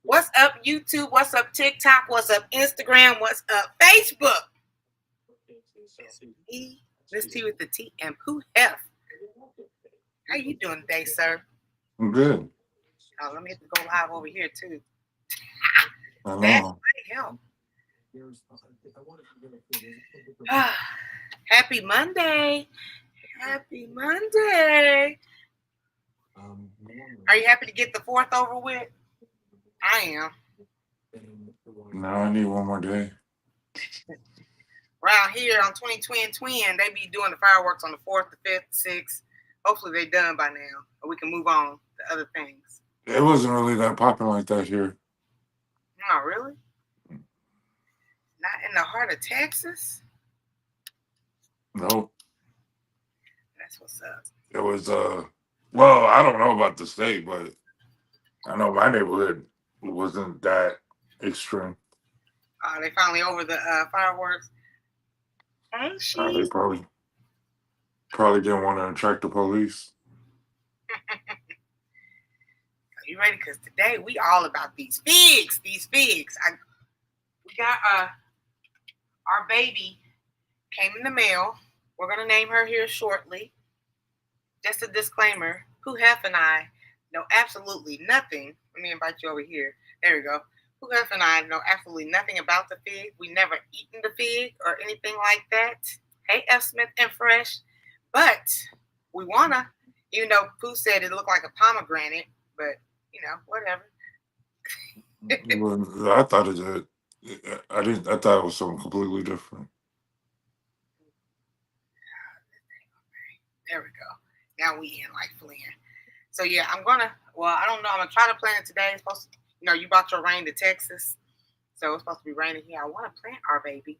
What's up, YouTube? What's up, TikTok? What's up, Instagram? What's up, Facebook? It's me, Miss T with the T and Pooh F. How you doing today, sir? I'm good. Oh, let me have to go live over here too. I That know. might help. Happy Monday. Happy Monday. Are you happy to get the fourth over with? I am. Now I need one more day. Around here on 2020 they be doing the fireworks on the 4th, the 5th, 6th. Hopefully they're done by now, or we can move on to other things. It wasn't really that popular like that here. Oh, really? Not in the heart of Texas? Nope. That's what's up. It was well, I don't know about the state, but I know my neighborhood wasn't that extreme. They finally over the fireworks. Hey, They she. probably didn't want to attract the police. Are you ready? Because today we all about these figs. These figs. We got our baby came in the mail. We're gonna name her here shortly. Just a disclaimer: Pooh Hef and I know absolutely nothing. Let me invite you over here. There we go. Pooh Hef and I know absolutely nothing about the fig. We never eaten the fig or anything like that. Hey, F. Smith and Fresh. But we wanna, even though Pooh said it looked like a pomegranate, but whatever. I thought it did. I didn't. I thought it was something completely different. There we go. Now we in like Flynn. So yeah, I don't know. I'm gonna try to plant it today. It's supposed to, you brought your rain to Texas, so it's supposed to be raining here. I want to plant our baby.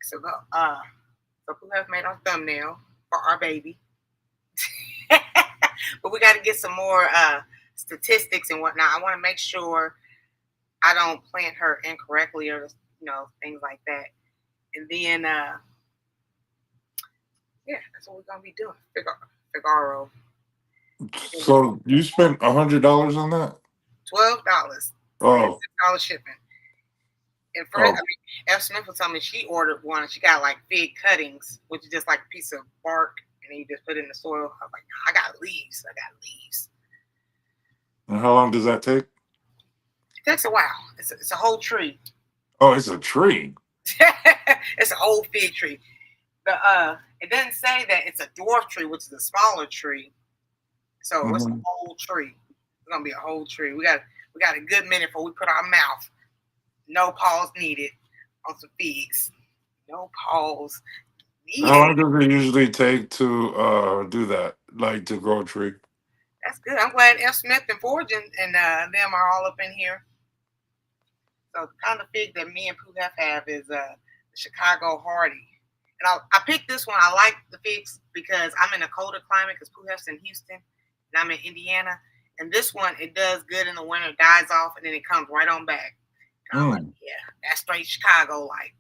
So go. So who have made our thumbnail for our baby? But we got to get some more statistics and whatnot. I want to make sure I don't plant her incorrectly or things like that. And then yeah, that's what we're gonna be doing. Figaro. So you spent $100 on that? $12 and Oh, $6 shipping. And first, I oh, mean, F. Smith was telling me she ordered one. And she got like fig cuttings, which is just like a piece of bark, and then you just put it in the soil. I was like, nah, I got leaves. I got leaves. and how long does that take? It takes a while. It's a whole tree. Oh, it's a tree. It's an old fig tree. It doesn't say that it's a dwarf tree, which is a smaller tree. So it's a Hmm. whole tree. It's gonna be a whole tree. We got a good minute before we put our mouth. No pause needed on some figs. No pause How needed. long does it usually take to do that? Like to grow a tree? That's good. I'm glad F. Smith and Forge and them are all up in here. So the kind of fig that me and Pooh have is the Chicago Hardy. And I picked this one. I like the figs because I'm in a colder climate because Pooh in Houston and I'm in Indiana. And this one, it does good in the winter, dies off, and then it comes right on back. And I'm like, Mm. yeah, that's straight Chicago, like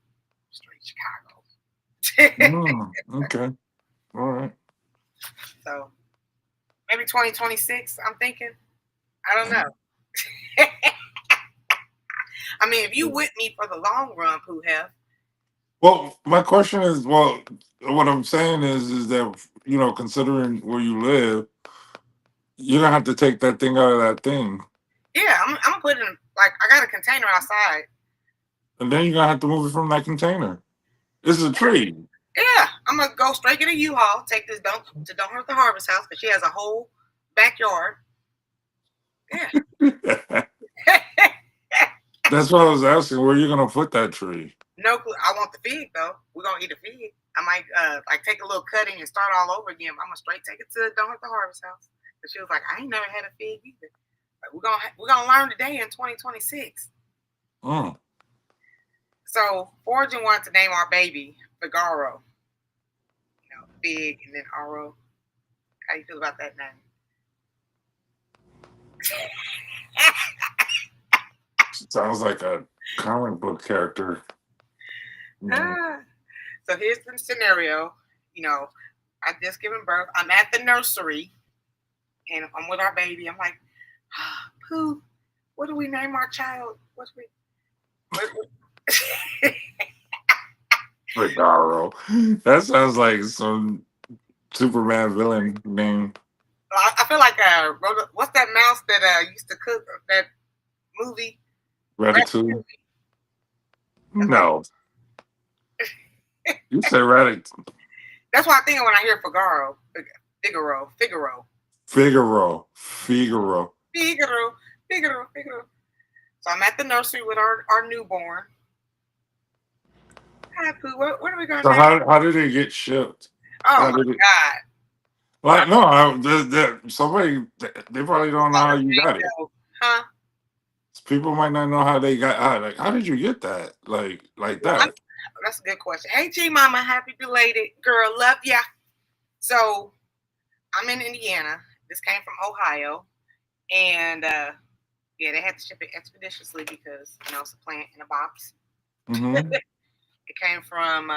straight Chicago. Mm. Okay. All right. So maybe 2026, I'm thinking. I don't know. I mean, if you with me for the long run, Pooh Well, my question is, well, what I'm saying is that considering where you live, you're gonna have to take that thing out of that thing, yeah, I'm gonna put it in, like, I got a container outside. and then you're gonna have to move it from that container. This is a tree. Yeah, I'm gonna go straight get a U-Haul, take this don't hurt the harvest house because she has a whole backyard. Yeah. That's what I was asking. Where you gonna put that tree? No clue. I want the fig though. We're gonna eat a fig. I might like take a little cutting and start all over again. But I'm gonna straight take it to don't hurt the harvest house. But she was like, I ain't never had a fig either. Like, we're gonna learn today in 2026. Mm. So Fortune wanted to name our baby Figaro. Fig and then Aro. How you feel about that name? Sounds like a comic book character. Mm. So here's the scenario. I just given birth. I'm at the nursery and I'm with our baby. I'm like, Pooh, What do we name our child? What do we? What, Figaro. That sounds like some Superman villain name. I feel like what's that mouse that used to cook that movie? Ratatouille? Ratatouille. That's what, No. You said Ratatouille. that's what I think of when I hear Figaro. Figaro. Figaro. Figaro. Figaro. Figaro. Figaro. Figaro. So I'm at the nursery with our newborn. Hi, Pooh. What are we gonna So name? how did it get shipped? Oh How my did it God. like no, somebody they probably don't know how you got it. Huh? People might not know how they got like how did you get that? Like Well, that. that's a good question. Hey, G Mama, happy belated girl, love ya. So I'm in Indiana. This came from Ohio, and yeah, they had to ship it expeditiously because it's a plant in a box. Mm-hmm. It came from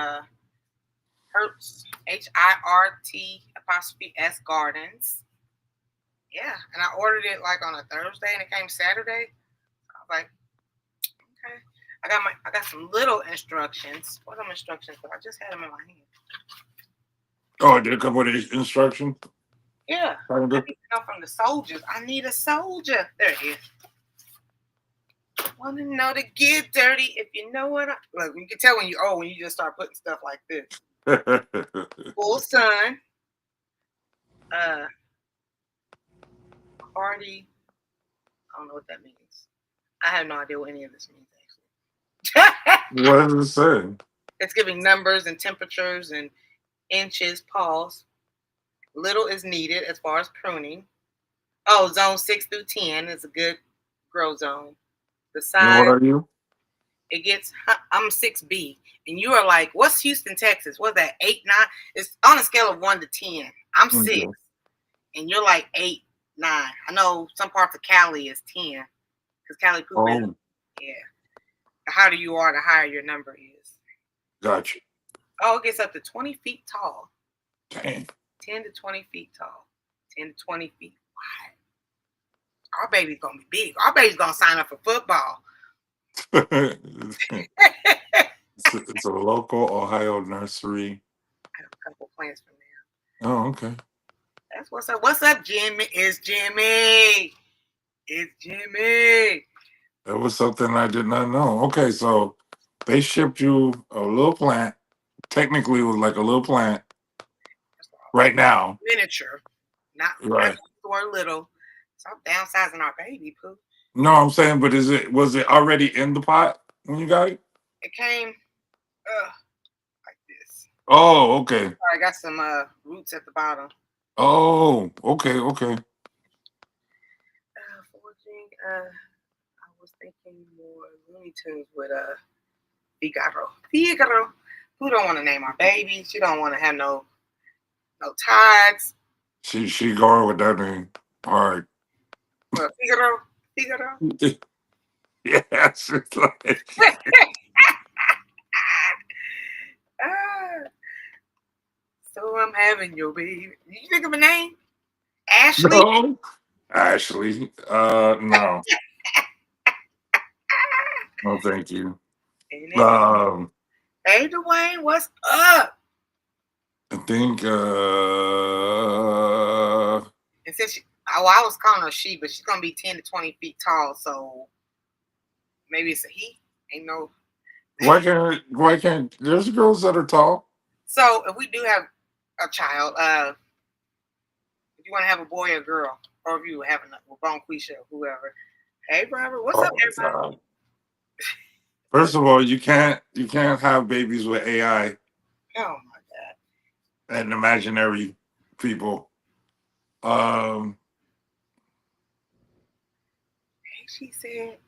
Hertz HIRT' Gardens. Yeah, and I ordered it like on a Thursday, and it came Saturday. I was like, okay. I got some little instructions. What are instructions? But I just had them in my hand. Oh, did it come with instructions? Yeah. I Kinda. need to know from the soldiers. I need a soldier. There it is. Want to know to get dirty if you know what look, you can tell when you're old when you just start putting stuff like this. Full sun. Party. I don't know what that means. I have no idea what any of this means actually. What does it say? It's giving numbers and temperatures and inches, pause. Little is needed as far as pruning. Oh, zone 6 through 10 is a good grow zone. The size. And what are you? It gets. I'm 6B, and you are like, what's Houston, Texas? What's that? 8, 9? It's on a scale of 1 to 10. I'm 6, Okay. and you're like 8, 9. I know some parts of Cali is 10, because Cali poop is. Yeah. The harder you are, the higher your number is. Gotcha. Oh, it gets up to 20 feet tall. Dang. 10 to 20 feet tall. 10 to 20 feet wide. Our baby's gonna be big. Our baby's gonna sign up for football. It's a local Ohio nursery. I have a couple plants from there. Oh, okay. That's what's up. What's up, Jimmy? It's Jimmy. It's Jimmy. That was something I did not know. Okay, so they shipped you a little plant. Technically, it was like a little plant. Right now. Miniature. Not right. Or little. Stop downsizing our baby, Pooh. No, I'm saying, but was it already in the pot when you got it? It came like this. Oh, okay. I got some roots at the bottom. Oh, okay. Foraging. I was thinking more Looney Tunes with Figaro. Figaro. Who don't want to name our baby? She don't want to have no tags. She going with that name. All right. Well, Figaro. Yes, it's like. So I'm having your baby. Did you think of a name? Ashley? No. Ashley. No. No, thank you. Hey, Dwayne, what's up? I think and since I was calling her she, but she's gonna be 10 to 20 feet tall, so maybe it's a he. Ain't no. Why can't there's girls that are tall? So if we do have a child, if you want to have a boy or girl, or if you have a Bonquisha or whoever. Hey, Robert, what's up, everybody? God. First of all, you can't have babies with AI. Oh my God. And imaginary people. She said.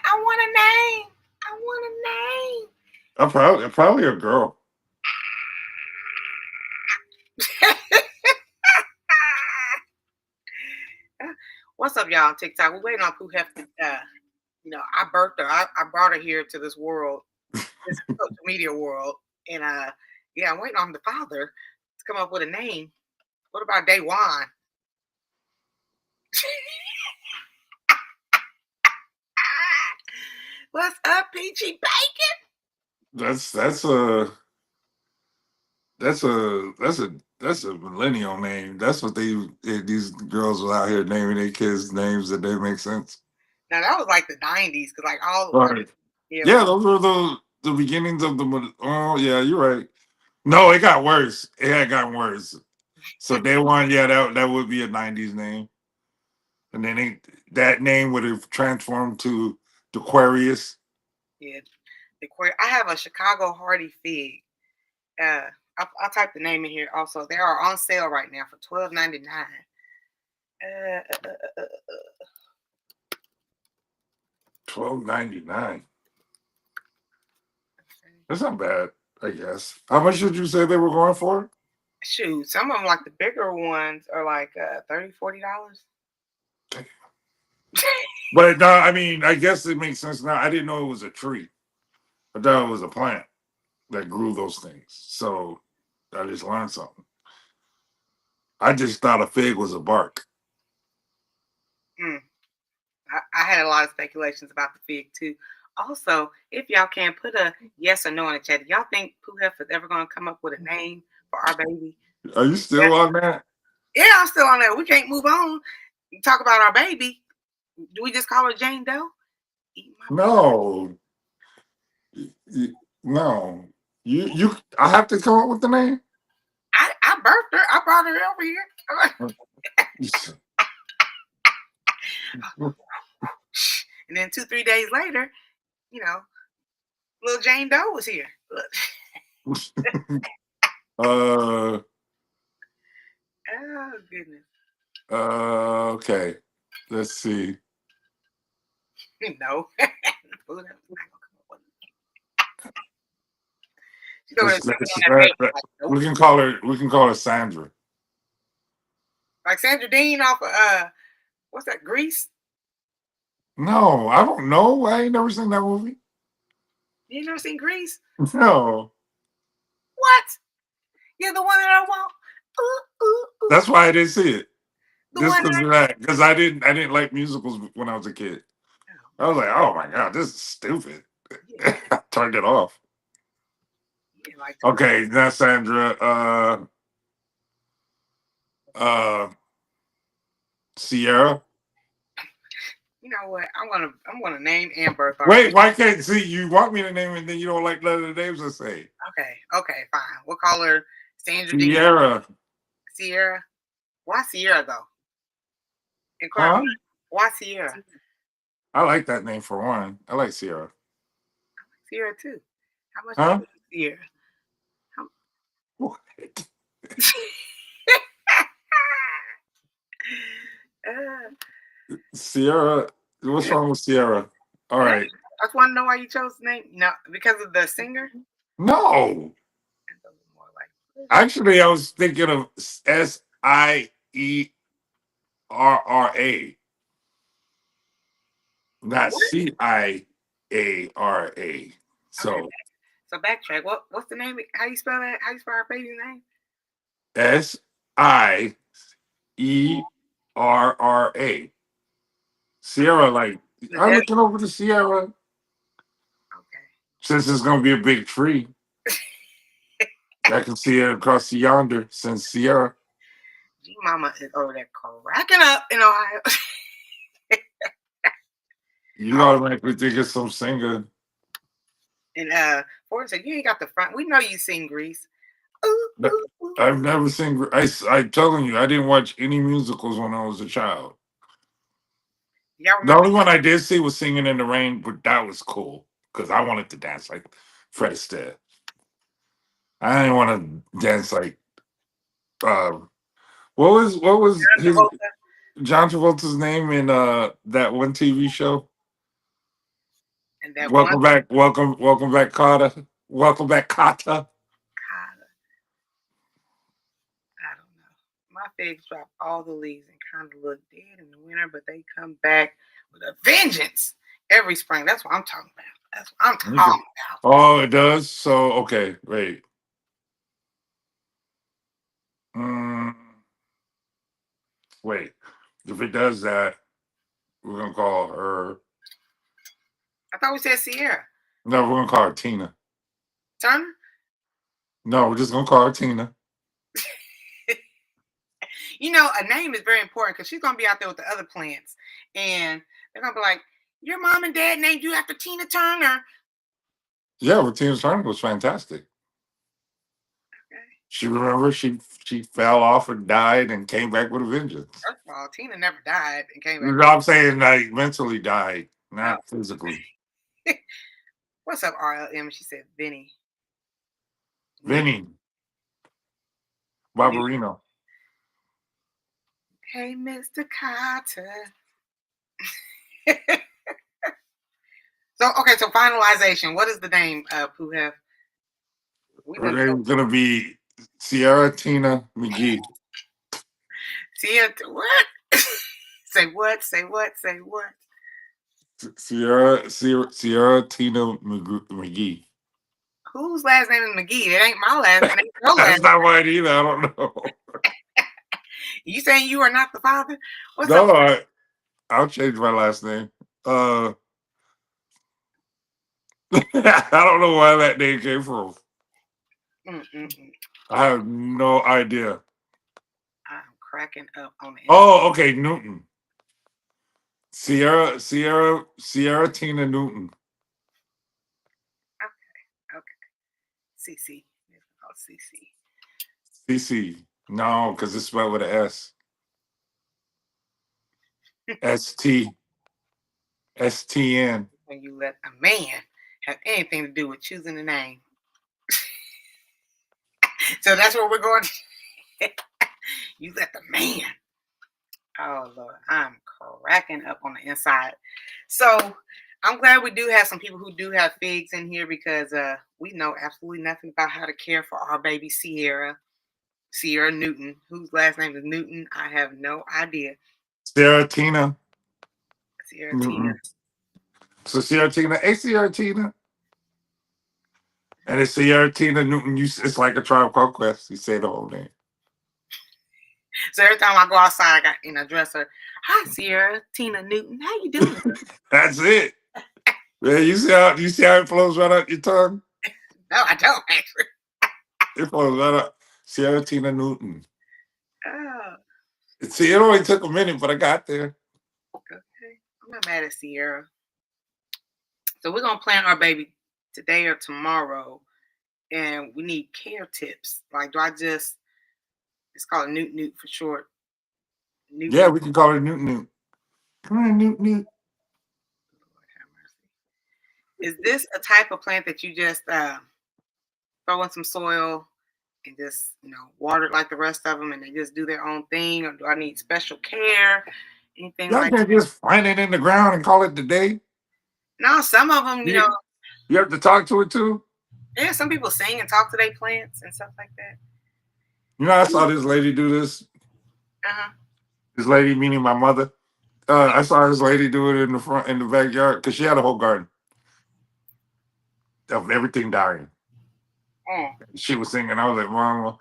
I want a name. I want a name. Probably a girl. What's up, y'all? On TikTok. We're waiting on Pooh Hefty. I birthed her. I brought her here to this world, this social media world, and I'm waiting on the father to come up with a name. What about Day One? What's up, Peachy Bacon? That's a millennial name. That's what these girls were out here naming their kids names that they make sense. Now that was like the '90s, because like all Right. Yeah, those were the beginnings of the. Oh yeah, you're right. No, it got worse. It had gotten worse. So Day One, yeah, that would be a '90s name, and then that name would have transformed to Aquarius. Yeah, I have a Chicago Hardy fig. I'll type the name in here. Also, they are on sale right now for $12.99. $12.99. That's not bad, I guess. How much did you say they were going for? Shoot, some of them, like the bigger ones, are like $30, $40. But no, I mean, I guess it makes sense now. I didn't know it was a tree. I thought it was a plant that grew those things. So I just learned something. I just thought a fig was a bark. I had a lot of speculations about the fig too. Also, if y'all can put a yes or no in the chat, do y'all think Pooh Heifer's ever going to come up with a name for our baby? Are you still on that? Yeah, I'm still on that. We can't move on. Talk about our baby. Do we just call her Jane Doe? No. No. You I have to come up with the name? I birthed her. I brought her over here. And then 2-3 days later, little Jane Doe was here. Oh goodness. Okay. Let's see. No. We can call her Sandra. Like Sandra Dean off of what's that, Grease? No, I don't know. I ain't never seen that movie. You never seen Grease? No. What? You're the one that I want. Ooh, ooh, ooh. That's why I didn't see it. Just because of that. Because I didn't like musicals when I was a kid. I was like, oh my God, this is stupid. Yeah. I turned it off. Okay, now Sandra. Sierra. You know what? I'm gonna name Amber. Wait, why can't see you want me to name it and then you don't like none of the names I say? Okay, fine. We'll call her Sandra Sierra. Sierra. Why Sierra though? Huh? Why Sierra? I like that name for one. I like Sierra. I like Sierra too. How much do you like Sierra? What? Sierra. What's wrong with Sierra? All right. I just want to know why you chose the name. No, because of the singer? No. Actually, I was thinking of Sierra. Not Ciara. So backtrack. What's the name? How you spell that? How you spell our baby's name? Sierra. Sierra, like I'm looking over to Sierra. Okay. Since it's gonna be a big tree. I can see it across yonder since Sierra. G Mama is over there cracking up in Ohio. You automatically think it's some singer. And Ford said, "You ain't got the front. We know you sing Grease." I've never seen. I'm telling you, I didn't watch any musicals when I was a child. The only one I did see was Singing in the Rain, but that was cool because I wanted to dance like Fred Astaire. I didn't want to dance like what was John Travolta's name in that one TV show? And that welcome back, Carter. Welcome back, Carter. I don't know. My figs drop all the leaves and kind of look dead in the winter, but they come back with a vengeance every spring. That's what I'm talking about. That's what I'm talking about. Oh, it does? So, okay, wait. Wait, if it does that, we're gonna call her. I thought we said Sierra. No, we're gonna call her Tina. Turner? No, we're just gonna call her Tina. You know, a name is very important because she's gonna be out there with the other plants, and they're gonna be like, "Your mom and dad named you after Tina Turner." Yeah, but Tina Turner was fantastic. Okay. She remember she fell off and died and came back with a vengeance. First of all, Tina never died and came back. I'm saying like mentally died, not physically. What's up, RLM? She said, Vinny. Vinny. Barbarino. Hey, Mr. Carter. So finalization. What is the name of who have Her name's gonna be Sierra Tina McGee. Sierra what? Say what? Say what? Say what? Sierra Tina McGee. Whose last name is McGee? It ain't my last name. Your That's not mine either. I don't know. You saying you are not the father? What's no, up? I'll change my last name. I don't know where that name came from. I have no idea. I'm cracking up on it. Oh, okay, Newton. Sierra Tina Newton. Okay. CC. Oh, CC. CC. No, because it's spelled with an S. STN. When you let a man have anything to do with choosing a name. So that's where we're going. You let the man. Oh, Lord. I'm cracking up on the inside. So I'm glad we do have some people who do have figs in here because we know absolutely nothing about how to care for our baby Sierra Newton, whose last name is Newton. I have no idea. Sierra Tina. Tina. So Sierra Tina. Hey, Sierra Tina. And it's Sierra Tina Newton. It's like a Tribe Called Quest. You say the whole name. So every time I go outside, I got dress her. Hi, Sierra Tina Newton. How you doing? That's it. Man, you see how it flows right out your tongue? No, I don't actually. It flows right out. Sierra Tina Newton. Oh. See, it only took a minute, but I got there. Okay. I'm not mad at Sierra. So we're gonna plant our baby today or tomorrow, and we need care tips. Like, do I just? It's called Newt for short. Newt. Yeah, we can call it Newt. Come on, Newt. Lord have mercy. Is this a type of plant that you just throw in some soil and just water it like the rest of them, and they just do their own thing, or do I need special care? Anything like that? Just find it in the ground and call it the day. No, some of them, you have to talk to it too. Yeah, some people sing and talk to their plants and stuff like that. I saw this lady do this. This lady, meaning my mother. I saw this lady do it in the backyard because she had a whole garden of everything dying. She was singing. I was like, Mom.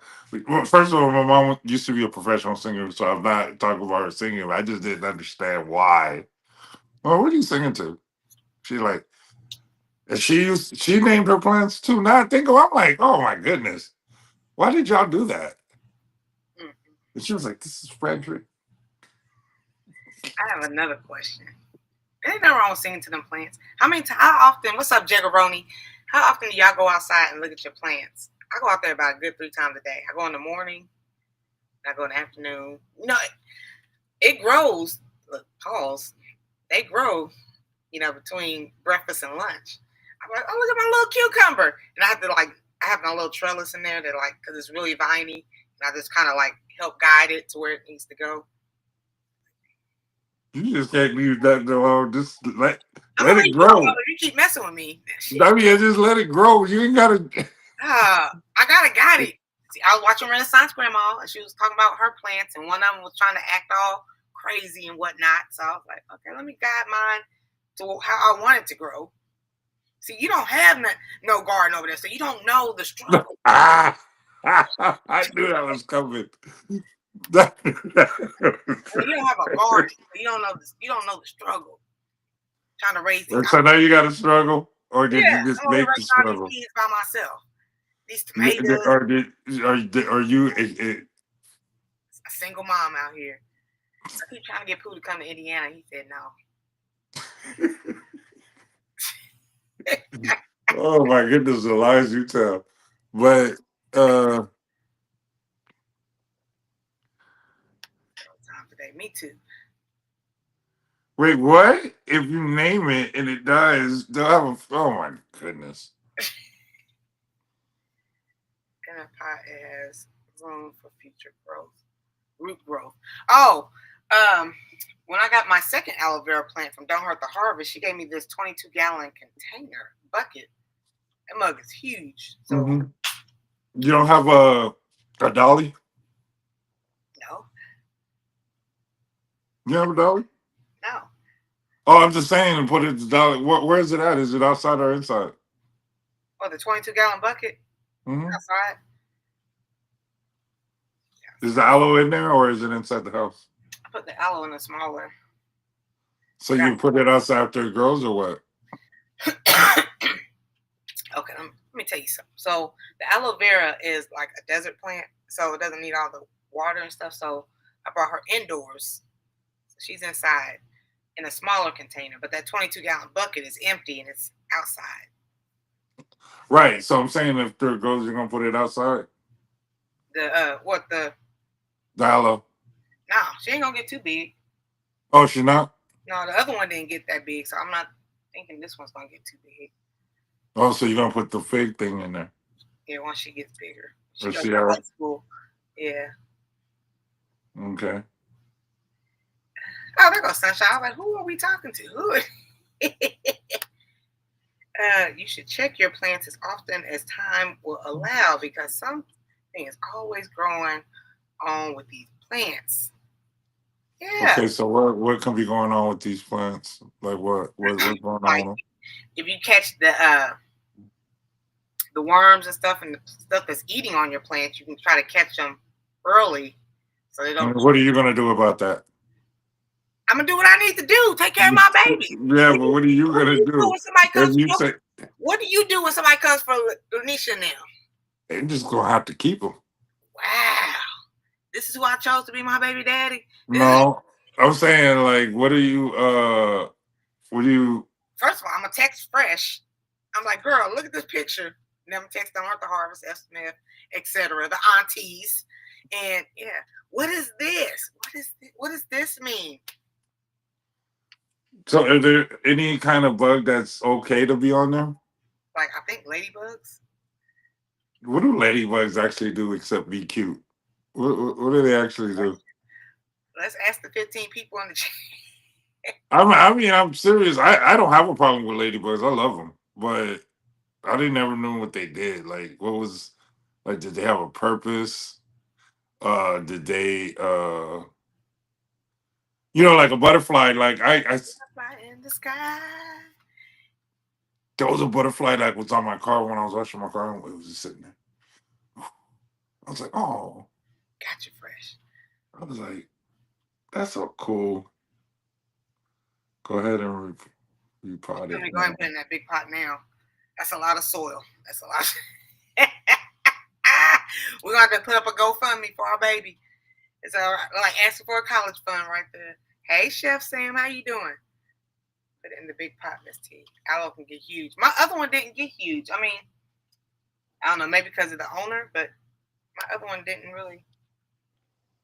Well, first of all, my mom used to be a professional singer, so I'm not talking about her singing. I just didn't understand why. Well, what are you singing to? She like, and she named her plants too. Now I think, I'm like, oh my goodness, why did y'all do that? And she was like, this is Frederick. I have another question. Ain't nothing wrong with singing to them plants. How often? What's up, Jaggeroni? How often do y'all go outside and look at your plants? I go out there about a good 3 times a day. I go in the morning. I go in the afternoon. It grows. Look, pause. They grow. Between breakfast and lunch. I'm like, oh, look at my little cucumber, and I have my little trellis in there that because it's really viney, and I just kind of help guide it to where it needs to go. You just can't leave that alone. Just let it grow. You keep messing with me. I mean, just let it grow. You ain't gotta. I gotta guide it. See, I was watching Renaissance Grandma, and she was talking about her plants, and one of them was trying to act all crazy and whatnot. So I was like, okay, let me guide mine to how I want it to grow. See, you don't have no garden over there, so you don't know the struggle. I knew that was coming. When you don't have a garden, you don't know this. You don't know the struggle trying to raise these. So now you got to struggle, or did Yeah, you just I'm over here make the raising all these struggle? kids by myself. These tomatoes. Are you A single mom out here. I keep trying to get Pooh to come to Indiana. He said no. Oh my goodness, the lies you tell. But Time today. Me too. wait, what? If you name it and it dies, they'll have a. Oh my goodness. And a pot has room for future growth, root growth. Oh, when I got my second aloe vera plant from Don't Hurt the Harvest, she gave me this 22-gallon container bucket. That mug is huge. So You don't have a dolly? no. You have a dolly? No. Oh, I'm just saying, and put it the dolly. Where is it at? Is it outside or inside? Oh, the 22-gallon bucket outside. Is the aloe in there or is it inside the house? I put the aloe in a smaller. So you put it outside after it grows or what? Okay, let me tell you something. So the aloe vera is like a desert plant, so it doesn't need all the water and stuff. So I brought her indoors. So she's inside in a smaller container, but that 22-gallon bucket is empty and it's outside. Right. So I'm saying after it grows, you're gonna put it outside. The aloe. No, she ain't gonna get too big. Oh, she's not? No, the other one didn't get that big, so I'm not thinking this one's gonna get too big. Oh, so you're gonna put the fig thing in there? Yeah, once she gets bigger. She Let's goes see to how. high school. Yeah. Okay. Oh, there goes Sunshine. I was like, who are we talking to? Who? You should check your plants as often as time will allow because something is always growing on with these plants. Yeah. Okay, so what can be going on with these plants? Like what's going on? Like, if you catch the worms and stuff and the stuff that's eating on your plants, you can try to catch them early so they don't. What are you gonna do about that? I'm gonna do what I need to do. Take care of my baby. Yeah, but what are you gonna do? What do you do when somebody comes for Lanisha now? They're just gonna have to keep them. Wow, this is who I chose to be my baby daddy. No, I'm saying like, what do you? First of all, I'm gonna text Fresh. I'm like, girl, look at this picture. And I'm texting Arthur Harvest, F. Smith, etc. The aunties, and yeah, what is this? What does this mean? So, are there any kind of bug that's okay to be on there? Like, I think ladybugs. What do ladybugs actually do except be cute? What do they actually do? Let's ask the 15 people in the chat. I mean, I'm serious. I don't have a problem with ladybugs. I love them, but I didn't ever know what they did. Like, what was like? Did they have a purpose? Did they? Like a butterfly. Like Butterfly in the sky. There was a butterfly that was on my car when I was washing my car. It was just sitting there. I was like, oh, Got you, Fresh. I was like, that's so cool. Go ahead and repot it. Let me go ahead and put in that big pot now. That's a lot of soil. That's a lot. We're gonna have to put up a GoFundMe for our baby. It's like asking for a college fund right there. Hey, Chef Sam, how you doing? Put it in the big pot, Miss T. Aloe can get huge. My other one didn't get huge. I mean, I don't know, maybe because of the owner, but my other one didn't really.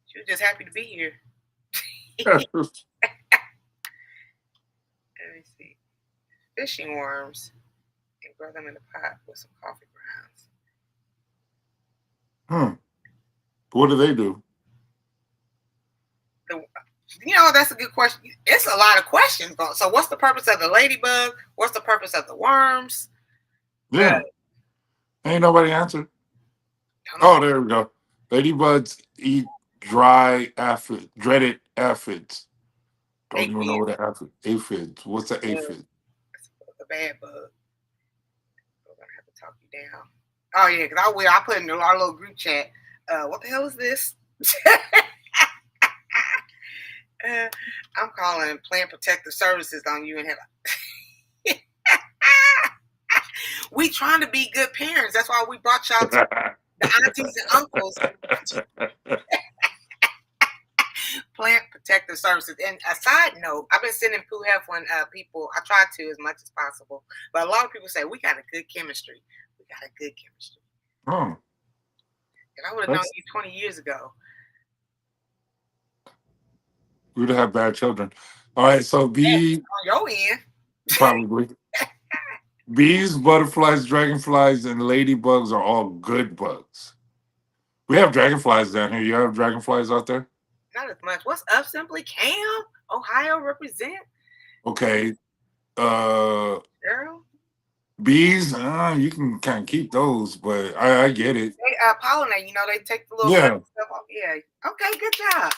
She was just happy to be here. Let me see. Fishing worms and grow them in the pot with some coffee grounds. What do they do? That's a good question. It's a lot of questions. So what's the purpose of the ladybug? What's the purpose of the worms? Yeah. Ain't nobody answered. Oh, there we go. Ladybugs eat dreaded aphids. Don't even know what an aphids. What's an aphid? The bad bug. We're gonna have to talk you down. Oh yeah, because I put in our little group chat. What the hell is this? I'm calling Plant Protective Services on you and have. We trying to be good parents. That's why we brought y'all to the aunties and uncles. Plant Protective Services. And a side note, I've been sending Pooh Heflin people. I try to as much as possible, but a lot of people say we got a good chemistry. We got a good chemistry. Oh, if I would have known you 20 years ago, we'd have bad children. All right, so bees, on your end, probably. Bees, butterflies, dragonflies, and ladybugs are all good bugs. We have dragonflies down here. You have dragonflies out there? Not as much. What's up, Simply Cam? Ohio represent. Okay. Girl. Bees, you can kind of keep those, but I get it. They pollinate, they take the little stuff off. Yeah. Okay, good job.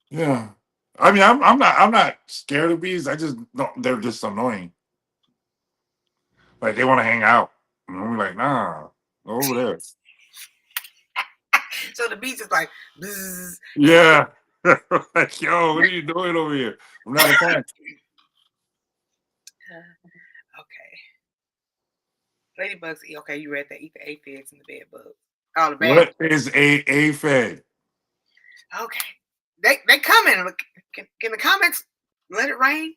Yeah. I mean, I'm not scared of bees. I just don't. They're just annoying. Like they want to hang out, and I'm like, nah, go over there. So the bees is like, bzzz. Yeah. Like, yo, what are you doing over here? I'm not a fan. Okay. Ladybugs. Okay, you read that. Eat the aphids and the bed bugs. Oh, the bad. What is a aphid? Okay. They coming. Can the comments let it rain?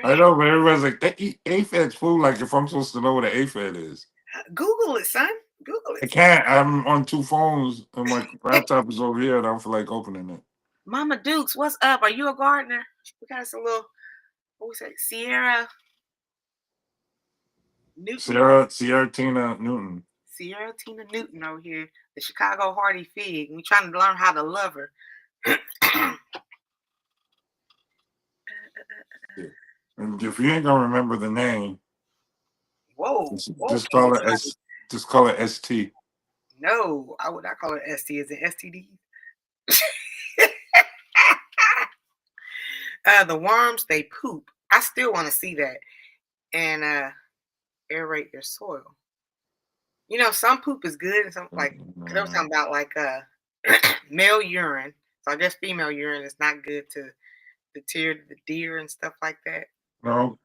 I know, but everybody's like, they eat aphids food. Like, if I'm supposed to know what an aphid is, Google it, son. Google it. I can't. I'm on two phones, and my laptop is over here, and I don't feel like opening it. Mama Dukes, what's up? Are you a gardener? We got us a little, what we say, Sierra Newton. Sierra Tina Newton. Sierra Tina Newton over here, the Chicago Hardy Fig. We trying to learn how to love her. And if you ain't gonna remember the name, just call it ST. No, I would not call it ST. Is it STD? The worms, they poop. I still want to see that. And aerate their soil. Some poop is good, and some like they were talking about like male urine. So I guess female urine is not good to the deer and stuff like that. No,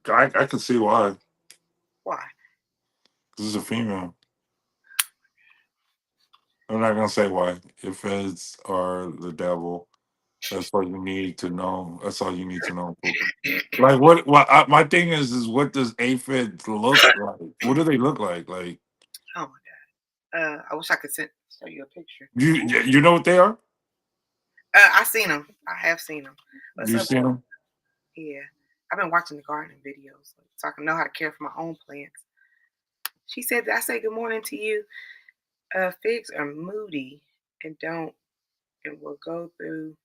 I can see why. Why? This is a female. I'm not gonna say why. If it's or the devil, that's what you need to know. That's all you need to know. Like what? My thing is what does aphids look like? What do they look like? Like, oh my god! I wish I could show you a picture. You know what they are? I seen them. I have seen them. You seen them? Yeah, I've been watching the gardening videos so I can know how to care for my own plants. She said, "I say good morning to you. Figs are moody and will go through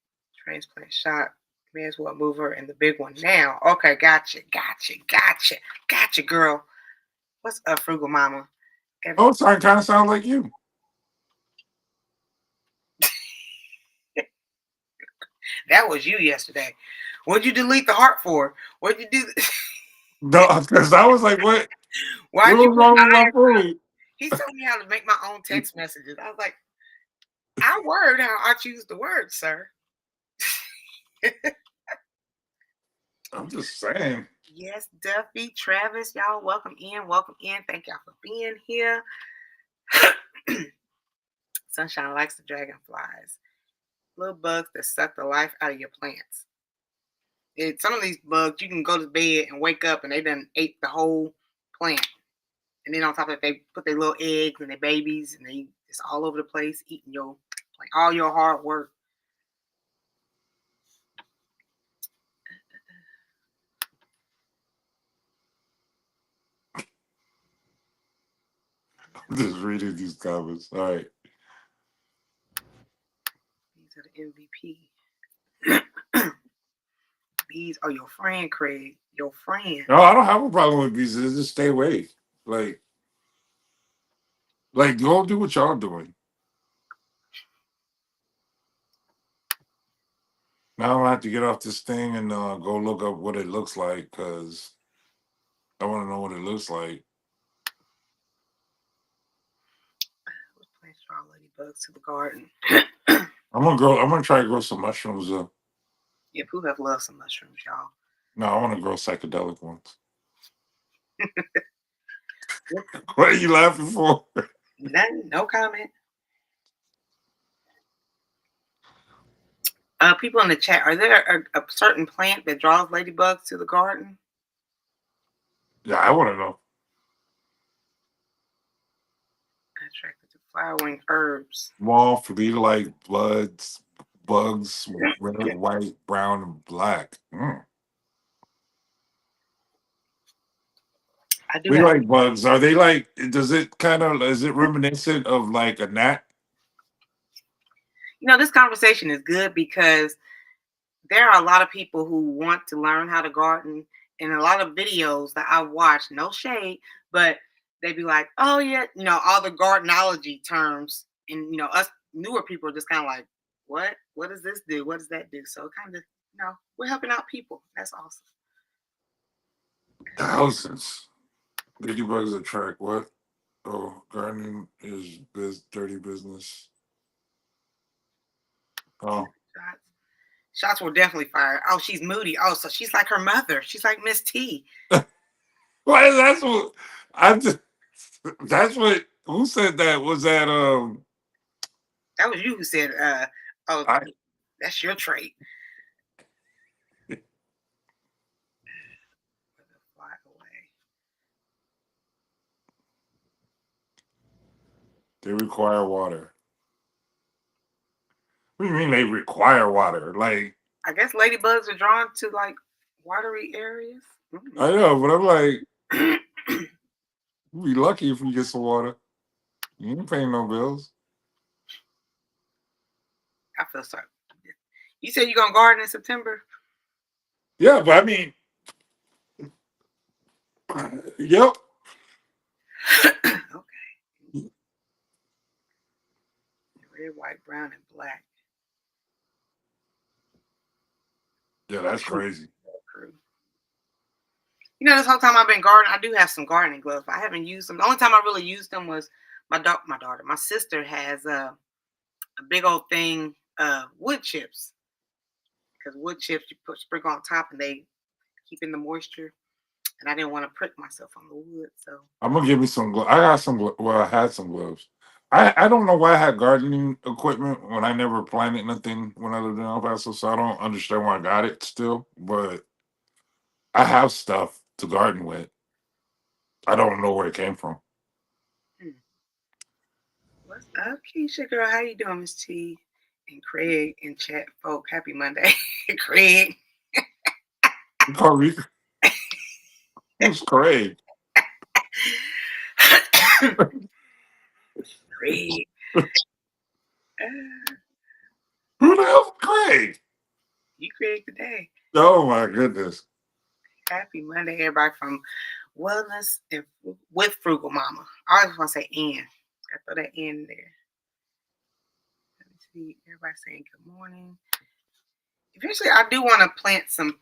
transplant shot. May as well move her in the big one now." Okay, gotcha, girl. What's up, Frugal Mama? Oh, so I kind of sound like you. That was you yesterday. What'd you delete the heart for? What'd you do? No, because I was like, what? Why what was wrong with my food? He told me how to make my own text messages. I was like, I word how I choose the word, sir. I'm just saying. Yes, Duffy, Travis, y'all, welcome in. Thank y'all for being here. Sunshine likes the dragonflies. Little bugs that suck the life out of your plants. Some of these bugs, you can go to bed and wake up and they done ate the whole plant. And then on top of it, they put their little eggs and their babies and they just all over the place eating all your hard work. I'm just reading these comments. All right. These are the MVP. Bees are your friend, Craig. Your friend. No, I don't have a problem with bees. Just stay away. Like go do what y'all doing. Now I'm gonna have to get off this thing and go look up what it looks like because I want to know what it looks like. Let's plant straw ladybugs to the garden. I'm gonna try to grow some mushrooms. Yeah, Pooh have loves some mushrooms, y'all. No, I want to grow psychedelic ones. What are you laughing for? Nothing, no comment. People in the chat, are there a certain plant that draws ladybugs to the garden? Yeah, I want to know. Attracted to flowering herbs. Small, flea-like bloods, bugs, red, white, brown, and black. I do We have. like bugs. Are they like? Does it kind of? Is it reminiscent of like a gnat? This conversation is good because there are a lot of people who want to learn how to garden, and a lot of videos that I watch, no shade, but they be like, oh yeah, all the gardenology terms, and us newer people are just kind of like, what does this do, what does that do? So kind of, we're helping out people. That's awesome. Thousands. Ladybugs attract what? Oh, gardening is dirty business. Oh, Shots were definitely fired. Oh, she's moody. Oh, so she's like her mother. She's like Miss T. well, that's what I just. That's what. Who said that? Was that That was you who said, oh, I, that's your trait. Fly away. they require water. What do you mean they require water? Like, I guess ladybugs are drawn to like watery areas. I know, but I'm like, you'd be lucky if you get some water. You ain't paying no bills. I feel sorry. You said you're gonna garden in September? Yeah, but I mean, yep. Okay. Red, white, brown, and black. Yeah, that's crazy. This whole time I've been gardening, I do have some gardening gloves, but I haven't used them. The only time I really used them was my sister has a big old thing, wood chips. Because wood chips you sprinkle on top and they keep in the moisture. And I didn't want to prick myself on the wood, so I'm gonna give me some gloves. I got some. Well, I had some gloves. I don't know why I had gardening equipment when I never planted nothing when I lived in El Paso, so I don't understand why I got it still. But I have stuff to garden with. I don't know where it came from. What's up, Keisha girl? How you doing, Miss T? And Craig in chat, folk. Happy Monday, Craig. You call me? Who's Craig? Craig. Who the hell's Craig? You Craig today. Oh my goodness. Happy Monday, everybody from Wellness and with Frugal Mama. I always want to say "and." I throw that "and" there. Let me see. Everybody saying good morning. Eventually, I do want to plant some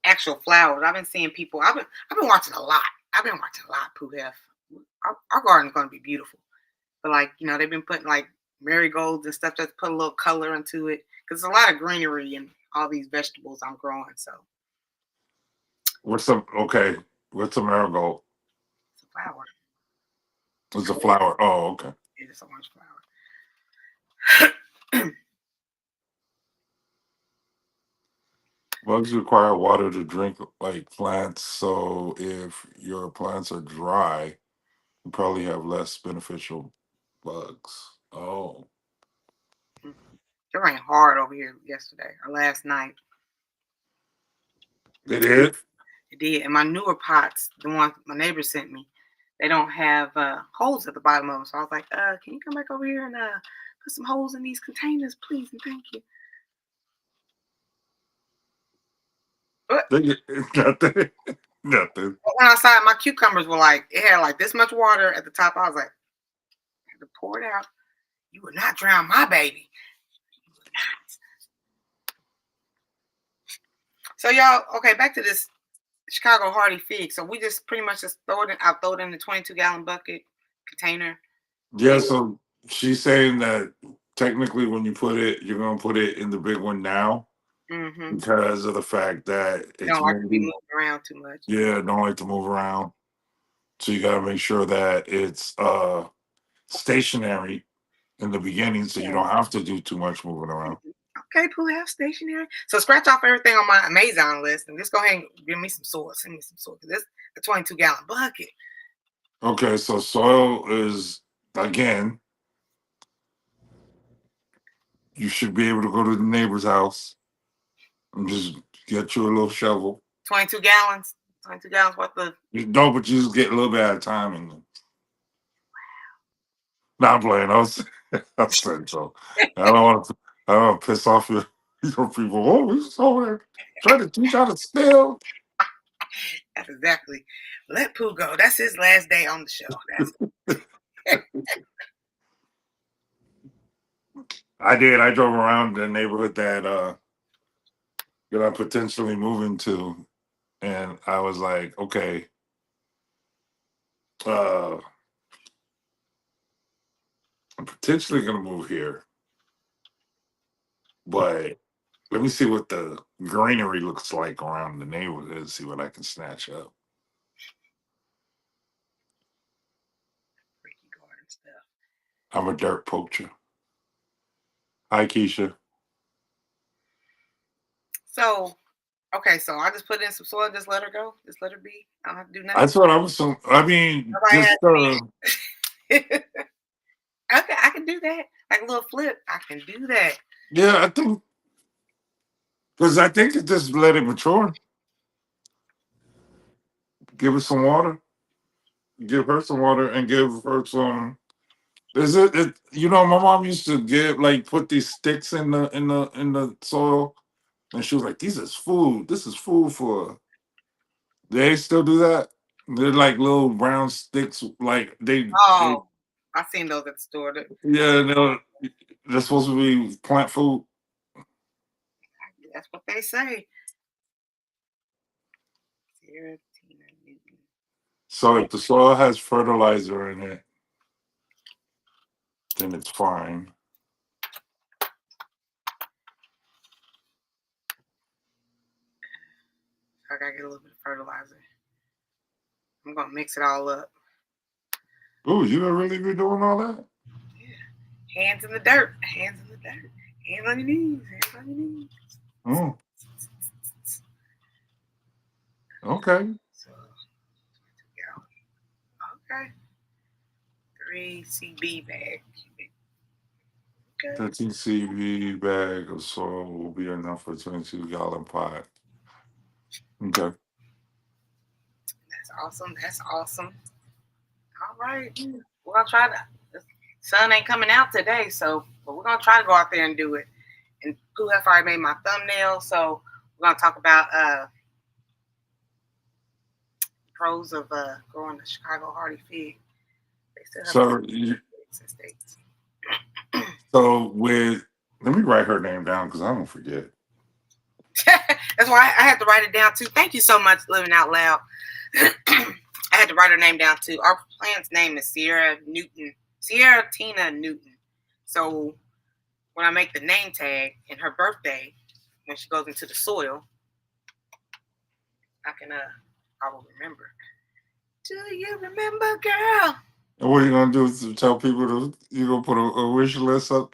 actual flowers. I've been seeing people. I've been watching a lot. Pooh F. Our garden's gonna be beautiful. But they've been putting like marigolds and stuff just put a little color into it because there's a lot of greenery in all these vegetables I'm growing. So What's a marigold? it's a flower. It's a flower. Oh, okay. It's an orange flower. Bugs require water to drink like plants, so if your plants are dry, you probably have less beneficial bugs. Oh. It rained hard over here yesterday or last night. It did? It did. And my newer pots, the ones my neighbor sent me, they don't have holes at the bottom of them. So I was like, can you come back over here and put some holes in these containers, please, and thank you. Nothing. Nothing. When I saw it, my cucumbers were like, it had like this much water at the top. I was like, I had to pour it out. You would not drown my baby. You would not. So y'all, okay, back to this Chicago Hardy fig. So we just pretty much just throw it in. I'll throw it in the 22-gallon bucket container. Yeah, so she's saying that technically when you put it, you're gonna put it in the big one now because of the fact that it's don't like to be moving. moving around too much. Yeah, don't like to move around. So you gotta make sure that it's stationary in the beginning so you don't have to do too much moving around. Okay, pull out stationary. So scratch off everything on my Amazon list and just go ahead and give me some soil. Send me some soil. This is a 22-gallon bucket. Okay, so soil is, again, you should be able to go to the neighbor's house and just get you a little shovel. 22 gallons. 22 gallons worth of. No, but you just get a little bit at a time. And not playing. I said so. I don't want to piss off your people. Oh, he's over there trying to teach how to spell. That's exactly. Let Pooh go. That's his last day on the show. That's I did. I drove around the neighborhood that I'm potentially moving to, and I was like, okay, I'm potentially gonna move here, but let me see what the greenery looks like around the neighborhood and see what I can snatch up. freaky garden stuff. I'm a dirt poacher. Hi, Keisha. So, okay, so I just put in some soil, just let her go, just let her be. I don't have to do nothing. That's what I was. I mean, Nobody just okay, I can do that. Like a little flip, I can do that. yeah, I think because I think it just let it mature. Give it some water. Give her some water and give her some. Is it? You know, my mom used to give like put these sticks in the soil, and she was like, "These is food. This is food for." They still do that. They're like little brown sticks. Like they Oh, I seen those at the store. yeah, they're supposed to be plant food. That's what they say. Sarah Tina Newton. So if the soil has fertilizer in it, then it's fine. I gotta get a little bit of fertilizer. I'm gonna mix it all up. Ooh, you don't really be doing all that? Yeah. Hands in the dirt. Hands in the dirt. Hands on your knees. Hands on your knees. Oh, okay. So, okay. 3 CB bag. Okay. 13 CV bag of soil will be enough for a 22-gallon pot. Okay. That's awesome. That's awesome. All right. We're gonna try to. The sun ain't coming out today, so but we're gonna try to go out there and do it. And Pooh have already made my thumbnail, so we're gonna talk about pros of growing the Chicago hardy fig. They still have states. So let me write her name down because I don't forget. That's why I had to write it down too. Thank you so much, Living Out Loud. I had to write her name down too. Our plant's name is Sierra Tina Newton. So when I make the name tag and her birthday, when she goes into the soil, I will remember. Do you remember, girl? And what are you gonna do to tell people you're gonna put a wish list up?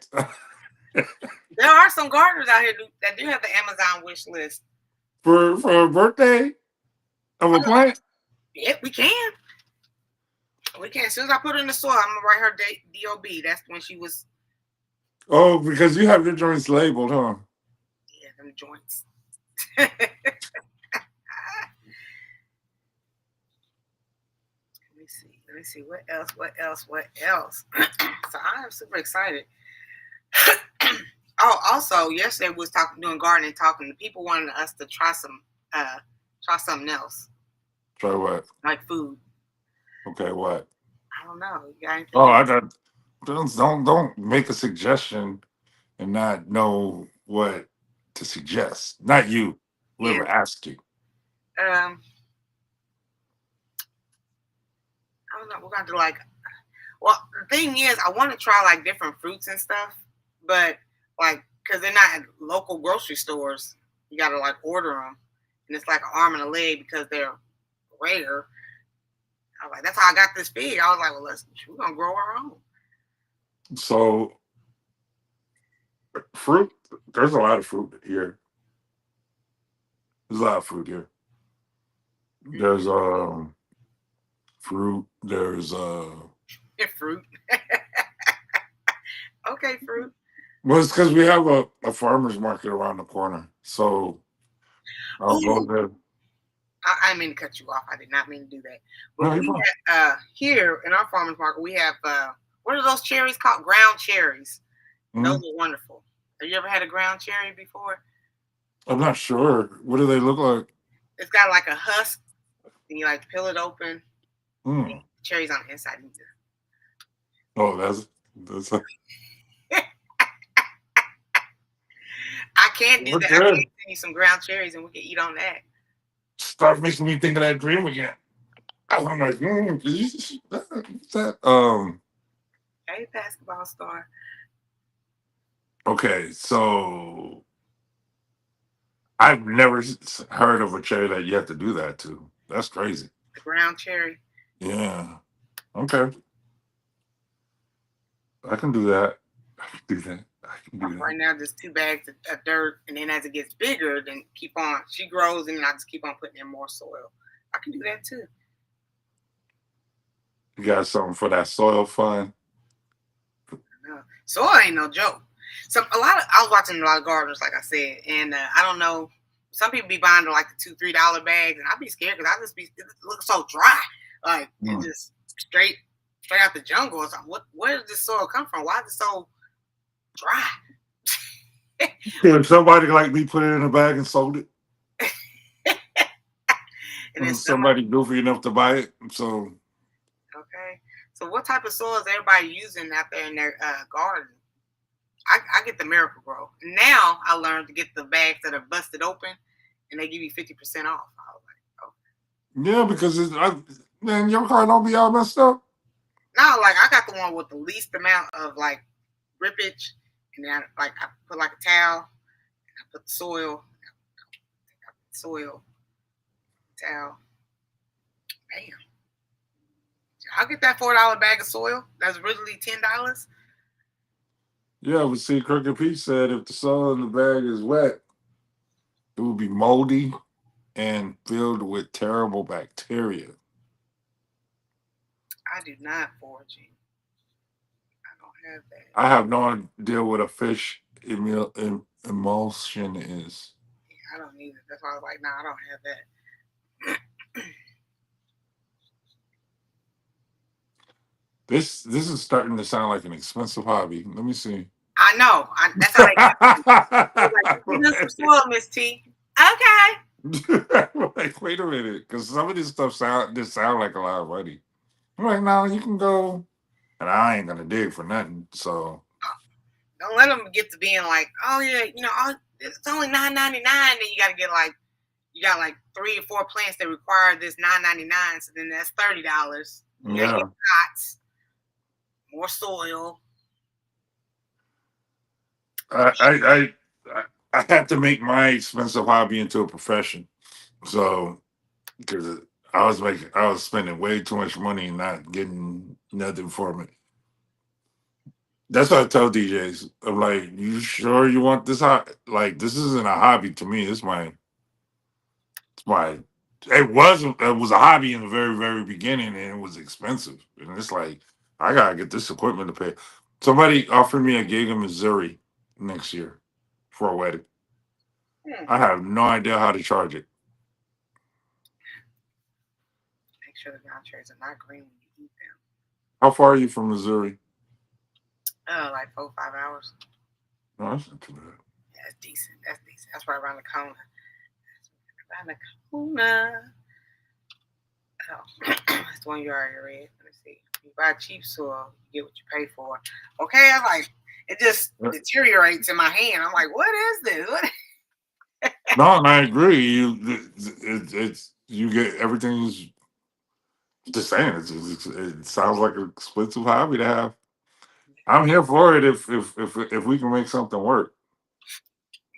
There are some gardeners out here that do have the Amazon wish list for a birthday of a plant? Yeah, we can. We can. As soon as I put her in the soil, I'm gonna write her DOB. That's when she was. Oh, because you have your joints labeled, huh? Yeah, them joints. Let me see. What else? So I am super excited. Oh, also, yesterday we was doing gardening, talking to people wanting us to try something else. Try what? Like food. Okay, what? I don't know. You got anything? Oh, I got. Don't make a suggestion and not know what to suggest. Not you. Whoever asked you. I don't know. We're gonna do well, the thing is, I want to try like different fruits and stuff. but like, because they're not at local grocery stores, you got to like order them, and it's like an arm and a leg because they're rare. I was like, that's how I got this fig. I was like, well, we're gonna grow our own. So fruit, there's a lot of fruit here. There's a lot of fruit here. There's fruit. There's Fruit. Okay, fruit. well, it's because we have a farmer's market around the corner. So I'll go Ooh, there. I didn't mean to cut you off. I did not mean to do that. But No, you're we fine. have, here in our farmers market, we have what are those cherries called? Ground cherries. Those Mhm. are wonderful. Have you ever had a ground cherry before? I'm not sure. What do they look like? It's got like a husk, and you like peel it open. Mm. Cherries on the inside. Oh, that's I can't do we're that. I can't good. send you some ground cherries, and we can eat on that. Start making me think of that dream again. I'm like, what's that? Hey, basketball star. Okay, so I've never heard of a cherry that you have to do that to. That's crazy. The ground cherry. Yeah. Okay. I can do that. I can do that. I can do that. Right now, just 2 bags of dirt, and then as it gets bigger, then keep on. She grows, and then I just keep on putting in more soil. I can do that too. You got something for that soil fund? Soil ain't no joke. I was watching a lot of gardeners, like I said, and I don't know. Some people be buying like the $2-3 bags, and I'd be scared because it looks so dry, like it's just straight out the jungle or something. Where does this soil come from? Why is it so dry? If somebody like me put it in a bag and sold it, And then somebody goofy enough to buy it, so okay. So what type of soil is everybody using out there in their garden? I get the Miracle Grow. Now I learned to get the bags that are busted open, and they give you 50% off. I was like, oh. yeah, because man, your car don't be all messed up. No, like I got the one with the least amount of like rippage, and then I put like a towel, I put the soil, towel. Bam. I'll get that $4 bag of soil. That's originally $10. Yeah, but see, Crooked Pete said if the soil in the bag is wet, it will be moldy and filled with terrible bacteria. I do not foraging. I don't have that. I have no idea what a fish emulsion is. Yeah, I don't either. That's why I was like, nah, I don't have that. This is starting to sound like an expensive hobby. Let me see. I know. That's how they like, you do some soil, Miss T. Okay. Like, wait a minute, because some of this stuff sound like a lot of money. I'm like, no, you can go, and I ain't gonna dig for nothing. So don't let them get to being like, oh yeah, it's only $9.99. Then you got like 3 or 4 plants that require this $9.99. So then that's $30. Yeah. Pots, more soil. I had to make my expensive hobby into a profession. So because I was spending way too much money and not getting nothing from it. That's what I tell DJs. I'm like, you sure you want this like this isn't a hobby to me. It's my it was a hobby in the very, very beginning and it was expensive. And it's like I gotta get this equipment to pay. Somebody offered me a gig in Missouri next year for a wedding. I have no idea how to charge it. Make sure the ground cherries are not green when you eat them. How far are you from Missouri? Like 4 or 5 hours. No, that's not too bad. Yeah, that's decent. That's right around the corner. Oh, that's the one you already read. Let me see. You buy cheap soil, you get what you pay for. Okay, I'm like, it just deteriorates in my hand. I'm like, what is this? What? No, and I agree. It's you get everything's just saying. It sounds like an expensive hobby to have. I'm here for it if we can make something work.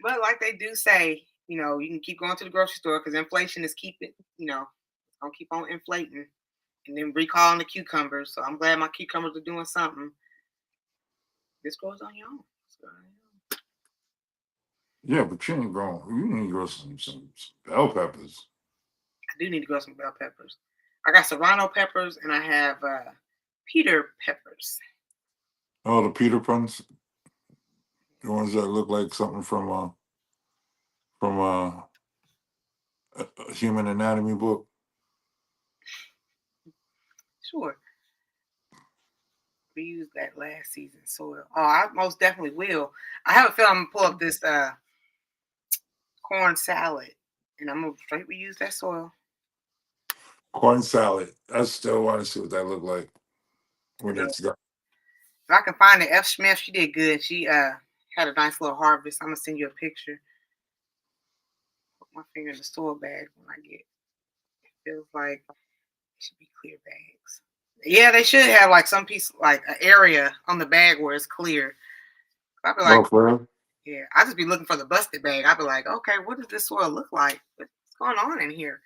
But like they do say, you can keep going to the grocery store because inflation is keeping, gonna keep on inflating, and then recalling the cucumbers. So I'm glad my cucumbers are doing something. This grows on your own. Yeah, but you ain't growing. You need to grow some bell peppers. I do need to grow some bell peppers. I got serrano peppers and I have Peter peppers. Oh, the Peter Pans, the ones that look like something from a human anatomy book. Sure. We used that last season soil. Oh, I most definitely will. I have a feeling I'm gonna pull up this corn salad and I'm gonna straight reuse that soil. Corn salad. I still want to see what that look like when it's done. If I can find it, F. Smith, she did good. She had a nice little harvest. I'm gonna send you a picture. Put my finger in the soil bag when I get. It feels like it should be clear bags. Yeah, they should have like some piece, like an area on the bag where it's clear. I'd be like, Oh, for real? yeah, I just be looking for the busted bag. I'd be like, okay, what does this soil look like? What's going on in here?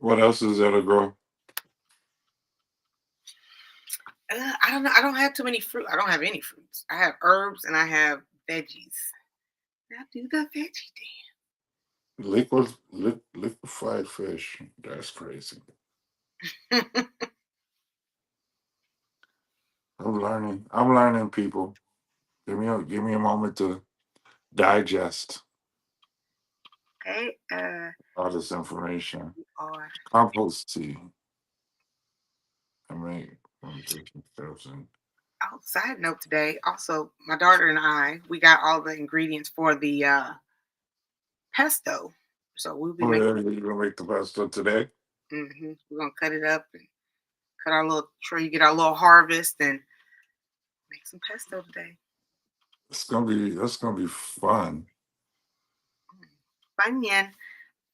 What else is there to grow? I don't know. I don't have too many fruit. I don't have any fruits. I have herbs and I have veggies. Now do the veggie Liquefied fish. That's crazy. dance. I'm learning, people. Give me a moment to digest Okay. all this information. Or Compost tea. I make fermentation steps and side note today, also my daughter and I, we got all the ingredients for the pesto. So we'll be oh making. yeah, you're gonna make the pesto today. We're gonna cut it up and cut our little tree, get our little harvest, and make some pesto today. That's gonna be fun. Funyan,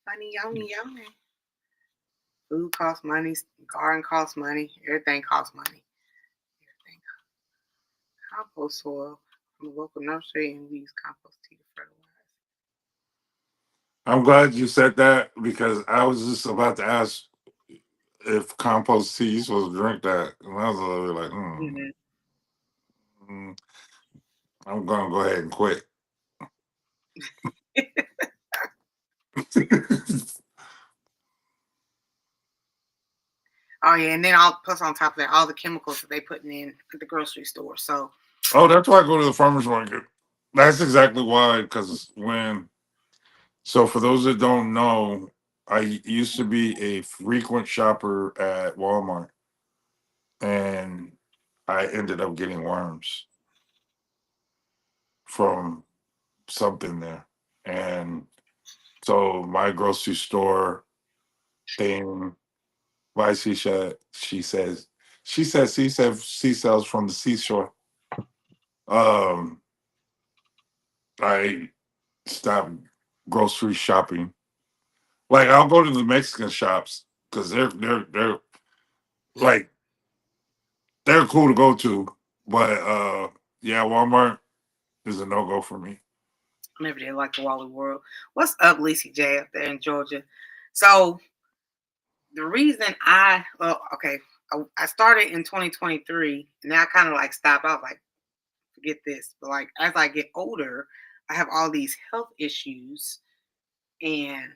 funny, yummy, yummy. Food costs money. Garden costs money. Everything costs money. Everything. Compost soil from a local nursery, and we use compost tea to fertilize. I'm glad you said that because I was just about to ask if compost tea you supposed to drink that, and I was a little bit like, Mm-hmm. mm, I'm gonna go ahead and quit. Oh yeah, and then I'll plus on top of that all the chemicals that they putting in at the grocery store. So Oh, that's why I go to the farmers market. That's exactly why. Because so for those that don't know, I used to be a frequent shopper at Walmart, and I ended up getting worms from something there, and so my grocery store thing, why she sells from the seashore. Um, I stopped grocery shopping. Like I'll go to the Mexican shops because they're like they're cool to go to, but yeah, Walmart is a no go for me. I never did like the Wally World. What's up, Lacey J up there in Georgia? So the reason I started in 2023, and now I kind of like stopped. I was like, forget this. But like as I get older, I have all these health issues, and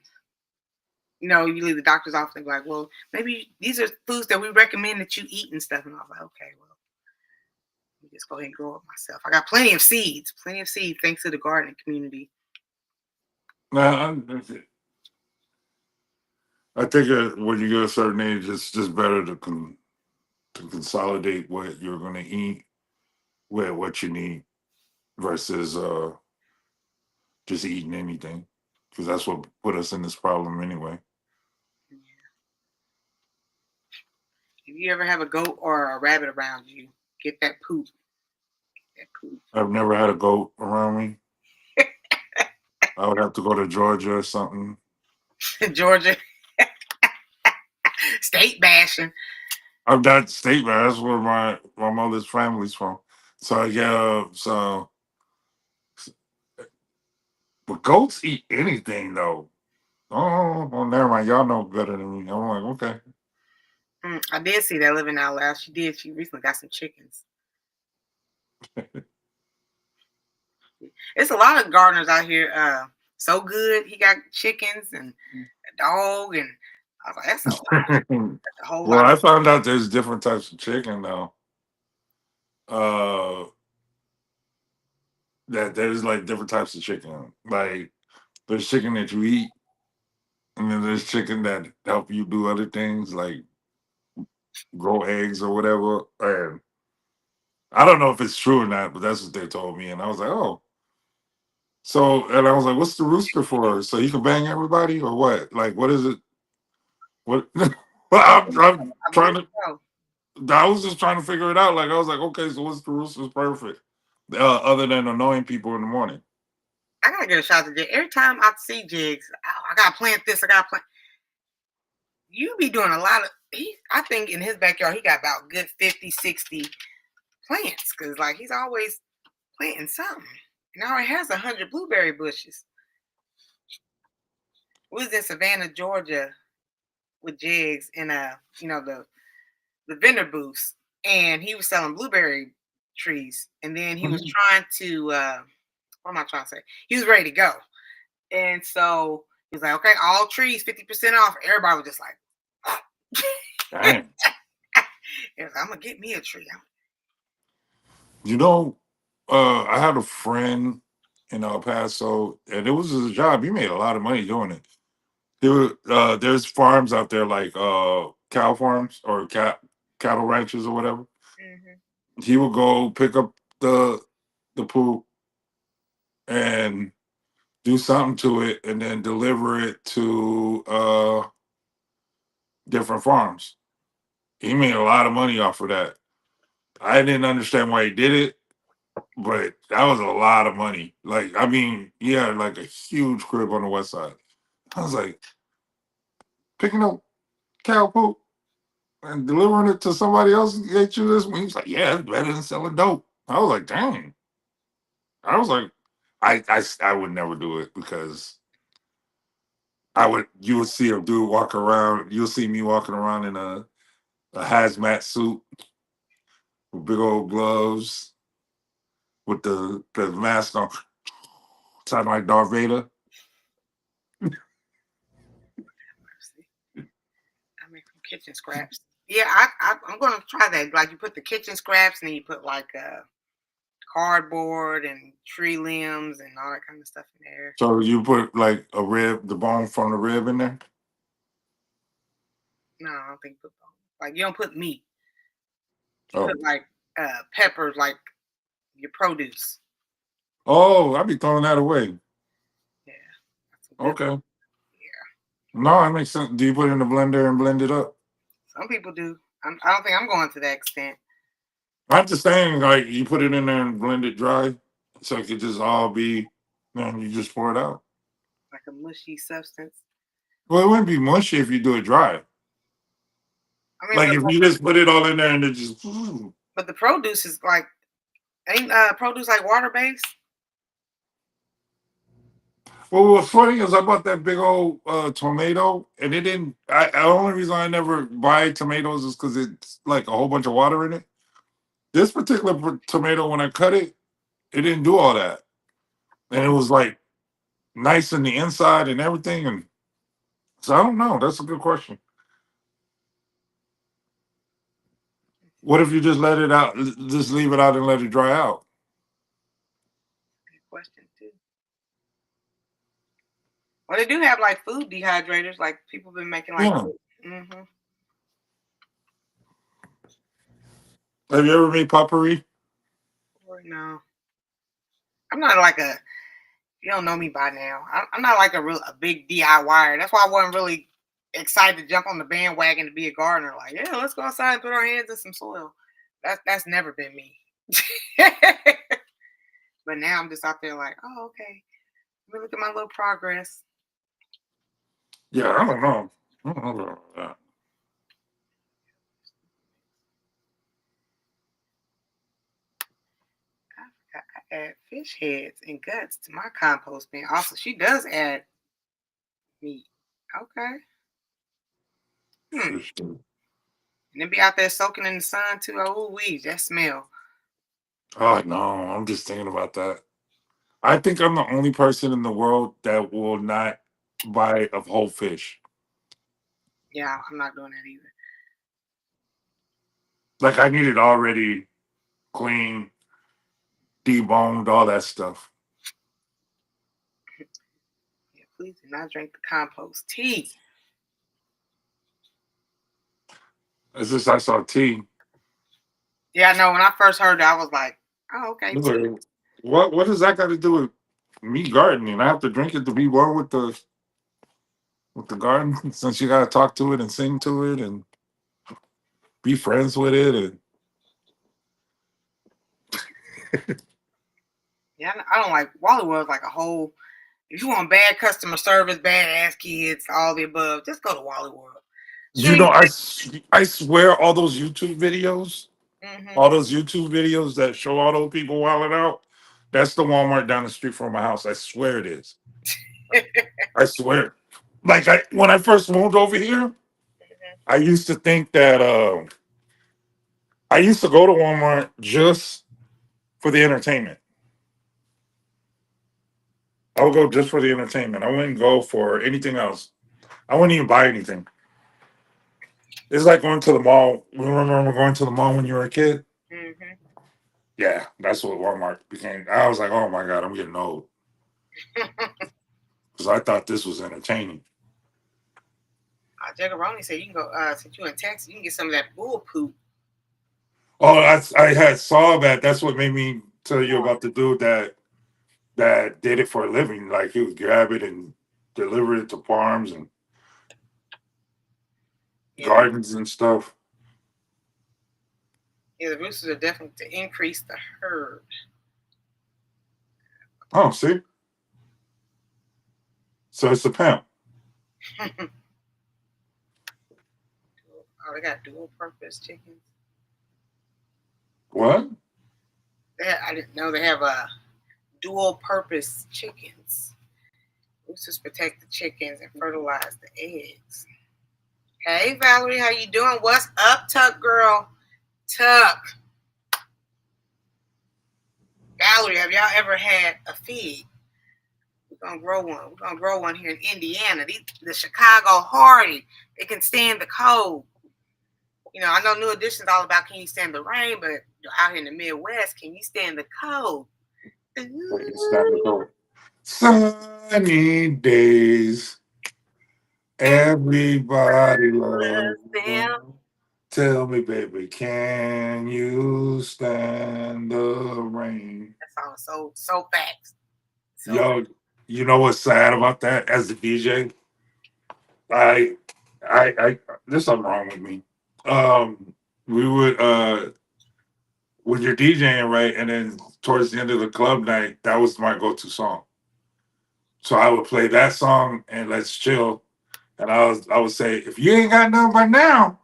you leave the doctor's office and be like, well, maybe these are foods that we recommend that you eat and stuff. And I was like, okay, well, let me just go ahead and grow it myself. I got plenty of seeds, thanks to the gardening community. Nah, I think when you get a certain age, it's just better to consolidate what you're going to eat with what you need versus just eating anything because that's what put us in this problem anyway. Yeah. If you ever have a goat or a rabbit around you, get that poop. That poop. I've never had a goat around me. I would have to go to Georgia or something. Georgia. State bashing. I'm that state, man. That's where my mother's family's from. So yeah, but goats eat anything though. Oh, well, never mind. Y'all know better than me. I'm like, okay. I did see that living out loud. She did. She recently got some chickens. It's a lot of gardeners out here. So good. He got chickens and a dog, and I was like, that's a lot. That's a whole Well, lot. I found out there's different types of chicken now. Uh, that there's like different types of chicken. Like there's chicken that you eat, and then there's chicken that help you do other things like grow eggs or whatever. And I don't know if it's true or not, but that's what they told me. And I was like, oh. So, and I was like, what's the rooster for? So you can bang everybody or what? Like, what is it? What? Well, I'm I trying believe to, so. I was just trying to figure it out. Like, I was like, okay, so what's the rooster's perfect? Other than annoying people in the morning. I gotta get a shot to Jig. Every time I see Jigs, I gotta plant this. I gotta plant. You be doing a lot of. I think in his backyard, he got about good 50, 60 plants because like he's always planting something. Now he has 100 blueberry bushes. We was in Savannah, Georgia, with Jigs in the vendor booths, and he was selling blueberry trees, and then he was trying to. What am I trying to say? He was ready to go, and so he was like, "Okay, all trees 50% off." Everybody was just like, Dang. "I'm gonna get me a tree." You know, I had a friend in El Paso, and it was his job. He made a lot of money doing it. There's farms out there like cow farms or cattle ranches or whatever. Mm-hmm. He would go pick up the poop and do something to it, and then deliver it to different farms. He made a lot of money off of that. I didn't understand why he did it, but that was a lot of money. Like, I mean, he had like a huge crib on the west side. I was like, picking up cow poop and delivering it to somebody else get you this one. He was like, yeah, it's better than selling dope. I was like, dang. I was like, I would never do it because you would see a dude walk around, you'll see me walking around in a hazmat suit with big old gloves with the mask on, sound like Darth Vader. I make from kitchen scraps. Yeah, I'm gonna try that. Like you put the kitchen scraps, and then you put like cardboard and tree limbs and all that kind of stuff in there. So you put like a rib, the bone from the rib in there? No, I don't think put like you don't put meat. You Oh. put like peppers, like your produce. Oh, I'd be throwing that away. Yeah, that's a good. Okay. Yeah, No, that makes sense. Do you put it in the blender and blend it up? some people do. I don't think I'm going to that extent. I'm just saying, like, you put it in there and blend it dry, so it could just all be, then you just pour it out. Like a mushy substance. Well, it wouldn't be mushy if you do it dry. I mean, Like, if you just put it all in there and it just, but the produce is like ain't produce like water based. well, what's funny is I bought that big old tomato, and it didn't. The only reason I never buy tomatoes is because it's like a whole bunch of water in it. This particular tomato, when I cut it, it didn't do all that, and it was like nice in the inside and everything. And so I don't know. That's a good question. What if you just let it out, just leave it out and let it dry out? Good question too. Well, they do have like food dehydrators. Like people been making like. Yeah. Mm-hmm. Have you ever made potpourri? Or no, I'm not like a. You don't know me by now. I'm not like a big DIYer. That's why I wasn't really excited to jump on the bandwagon to be a gardener. Like, yeah, let's go outside and put our hands in some soil. That's never been me. But now I'm just out there like, oh, okay. Let me look at my little progress. Yeah, I don't know. I don't know about that. Add fish heads and guts to my compost bin. Also, she does add meat. Okay. Fish. And then be out there soaking in the sun too. Oh, that smell. Oh no, I'm just thinking about that. I think I'm the only person in the world that will not buy a whole fish. Yeah, I'm not doing that either. Like I need it already clean, deboned, all that stuff. Yeah, please do not drink the compost tea. It's just I saw tea. Yeah, I know. When I first heard that, I was like, oh, okay, tea. What does that got to do with me gardening? I have to drink it to be one with the garden since you got to talk to it and sing to it and be friends with it and Yeah, I don't like Wally World's like a whole. If you want bad customer service, bad ass kids, all the above, just go to Wally World. you know I swear all those YouTube videos, all those YouTube videos that show all those people wilding out, that's the Walmart down the street from my house. I swear it is. I swear. Like when I first moved over here, I used to think that I used to go to Walmart just for the entertainment. I would go just for the entertainment. I wouldn't go for anything else. I wouldn't even buy anything. It's like going to the mall. Remember going to the mall when you were a kid? Mm-hmm. Yeah, that's what Walmart became. I was like, oh my God, I'm getting old. Because I thought this was entertaining. Jackaroni said you can go, since you in Texas, you can get some of that bull poop. Oh, I had saw that. That's what made me tell you about the dude that did it for a living. Like he would grab it and deliver it to farms and gardens and stuff. Yeah, the roosters are definitely to increase the herd. Oh, see? So it's a pimp. Oh, they got dual purpose chickens. What? I didn't know they have dual purpose chickens. Roosters protect the chickens and fertilize the eggs. Hey Valerie, how you doing? What's up, Tuck girl? Tuck. Valerie, have y'all ever had a fig? We're gonna grow one. We're gonna grow one here in Indiana. The Chicago Hardy. It can stand the cold. You know, I know New Edition's all about can you stand the rain, but out here in the Midwest, can you stand the cold? Sunny days. Everybody loves them. Tell me, baby, can you stand the rain? That song is so fast. Yo, you know what's sad about that? As a DJ, I there's something wrong with me. We would when you're DJing, right, and then towards the end of the club night, that was my go-to song. So I would play that song and Let's Chill, and I would say, if you ain't got nothing by now,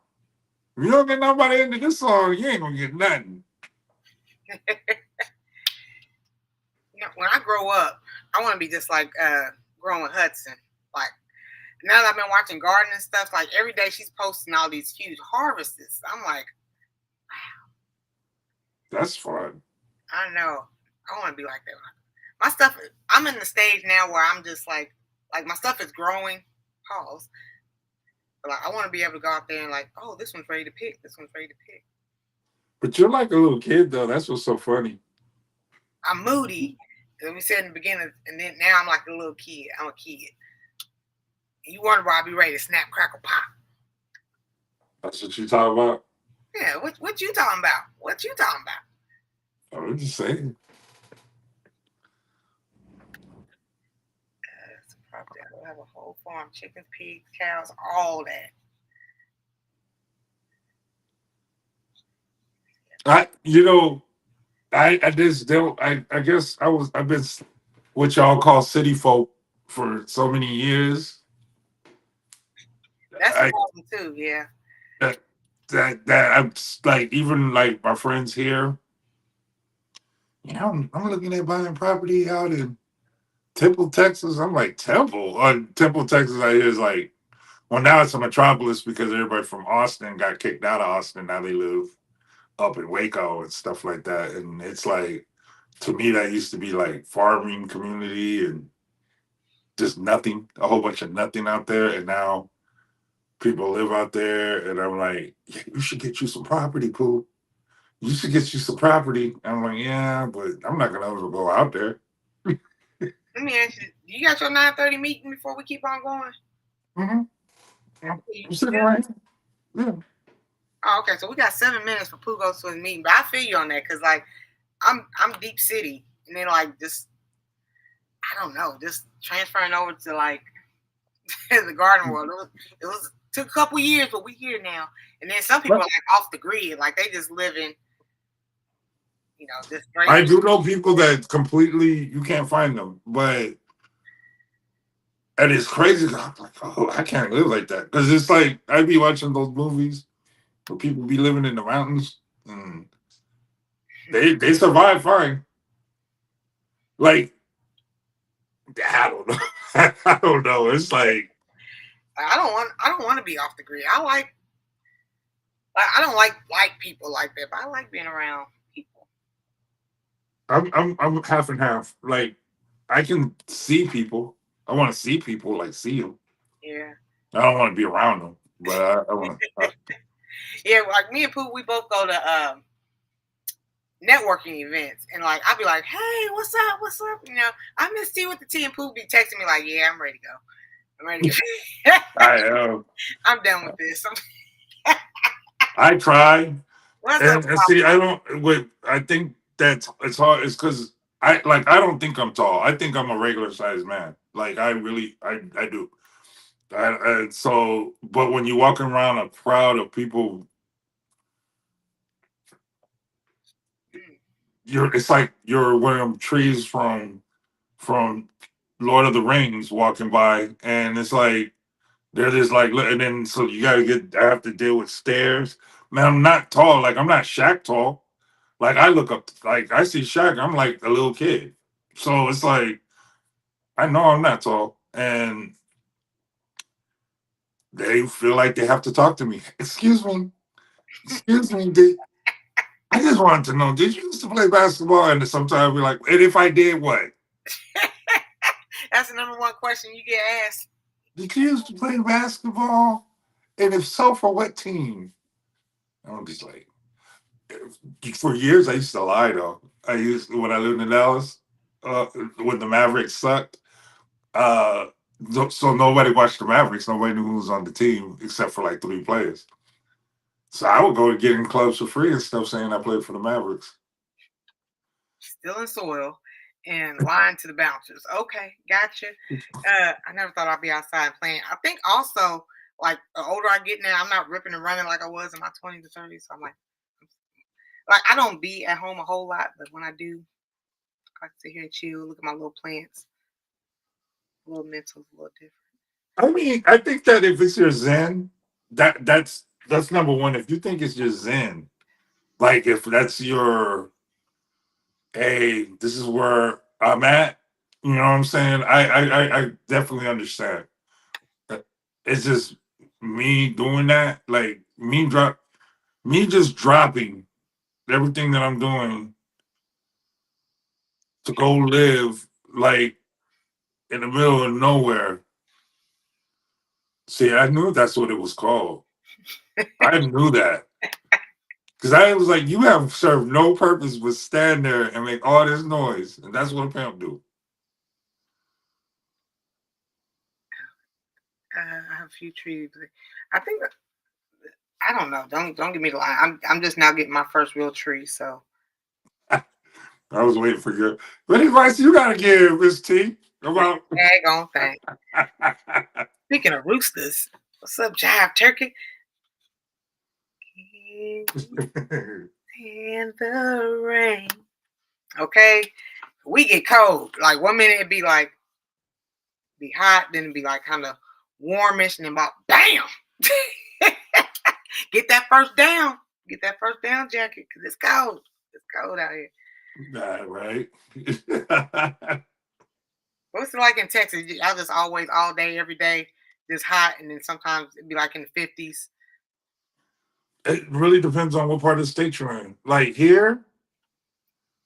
if you don't get nothing by the end of this song, you ain't gonna get nothing. You know, when I grow up, I want to be just like growing Hudson. Like now that I've been watching gardening and stuff, like every day she's posting all these huge harvests. I'm like, wow. That's fun. I know. I want to be like that. My stuff, I'm in the stage now where I'm just like my stuff is growing. Pause. But like, I want to be able to go out there and like, oh, this one's ready to pick. This one's ready to pick. But you're like a little kid, though. That's what's so funny. I'm moody. As we said in the beginning, and then now I'm like a little kid. I'm a kid. And you wonder why I be ready to snap, crackle, pop. That's what you talking about? Yeah, what you talking about? What you talking about? I'm just saying. I'll have a whole farm, chickens, pigs, cows, all that. I just don't. I guess I've been what y'all call city folk for so many years. That's a problem too. Yeah. That I'm like even like my friends here. Yeah, I'm looking at buying property out in Temple, Texas. I'm like, Temple? Temple, Texas, I hear is like, well, now it's a metropolis because everybody from Austin got kicked out of Austin. Now they live up in Waco and stuff like that. And it's like, to me, that used to be like farming community and just nothing, a whole bunch of nothing out there. And now people live out there. And I'm like, yeah, you should get you some property, Pooh. You should get you some property. I'm like, yeah, but I'm not going to ever go out there. Let me ask you, you got your 9:30 meeting before we keep on going? Mm-hmm. I'm sitting right here. Yeah. Oh, okay. So we got 7 minutes for Pooh goes to his meeting. But I feel you on that because, like, I'm deep city. And then, like, just, I don't know, just transferring over to, like, the garden world. It was took a couple years, but we here now. And then some people are, like, off the grid. Like, they just living, you know, this great. I do know people that completely, you can't find them. But, and it's crazy. I'm like, oh, I can't live like that. Because it's like, I'd be watching those movies where people be living in the mountains. And they survive fine. Like, I don't know. I don't know. It's like I don't want to be off the grid. I don't like people like that, but I like being around people. I'm half and half. Like, I can see people. I want to see people, like see them. Yeah. I don't want to be around them, but I want to. Yeah, like me and Pooh, we both go to networking events, and like I'll be like, "Hey, what's up? What's up?" You know, I miss T with the T, and Pooh be texting me like, "Yeah, I'm ready to go. I'm ready to go. I'm done with this." I try, What's and up? see, I don't. I think that it's hard. It's because I don't think I'm tall. I think I'm a regular sized man. Like I really, I do. So, but when you walk around a crowd of people, it's like you're one of them trees from Lord of the Rings walking by, and it's like they're just like, and then so you got to I have to deal with stairs. Man, I'm not tall. Like I'm not Shaq tall. Like I look up, like I see Shaq, I'm like a little kid. So it's like I know I'm not tall, and they feel like they have to talk to me. Excuse me, I just wanted to know, did you used to play basketball? And sometimes we're like, and if I did, what? That's the number one question you get asked. Did you used to play basketball? And if so, for what team? I'm just like, for years I used to lie though. When I lived in Dallas, when the Mavericks sucked. So nobody watched the Mavericks. Nobody knew who was on the team except for like 3 players. So I would go to get in clubs for free and stuff, saying I played for the Mavericks. Still in soil and lying to the bouncers. Okay, gotcha. I never thought I'd be outside playing. I think also, like, the older I get now, I'm not ripping and running like I was in my 20s or 30s. So I'm like I don't be at home a whole lot, but when I do, I like to sit here and chill, look at my little plants. A little mental, a little different. I mean, I think that if it's your zen, that's number one. If you think it's your zen, like if that's your, hey, this is where I'm at. You know what I'm saying? I definitely understand. It's just me doing that, like me just dropping everything that I'm doing to go live like in the middle of nowhere. See, I knew that's what it was called. I knew that. Because I was like, you have served no purpose but stand there and make all this noise. And that's what a pimp do. I have a few trees. I think I don't know. Don't give me the line. I'm just now getting my first real tree. So I was waiting for you. What advice you gotta give, Miss T? About daggone thing. Speaking of roosters, what's up, Jive Turkey? In the rain. Okay, we get cold. Like 1 minute it'd be like be hot, then it'd be like kind of warmish, and then about bam. Get that first down. Get that first down jacket because it's cold. It's cold out here. Nah, right? What's it like in Texas? Y'all just always all day, every day, just hot, and then sometimes it'd be like in the 50s. It really depends on what part of the state you're in. Like here,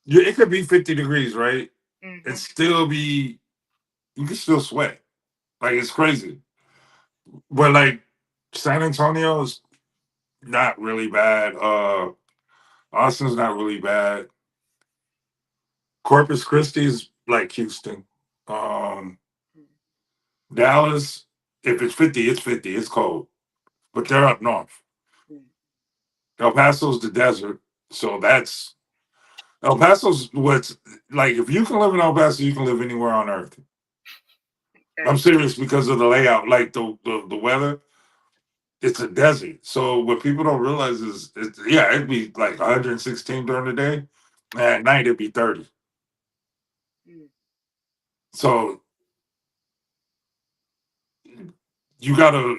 it could be 50 degrees, right? It Mm-hmm. still be, you can still sweat. Like it's crazy. But like San Antonio is not really bad. Austin's not really bad. Corpus Christi is like Houston. Um, Dallas, if it's 50, it's 50. It's cold. But they're up north. Mm-hmm. El Paso's the desert. So that's El Paso's what's like if you can live in El Paso, you can live anywhere on earth. I'm Okay. serious because of the layout, like the weather. It's a desert. So what people don't realize is, yeah, it'd be like 116 during the day, and at night it'd be 30. Mm-hmm. So you gotta,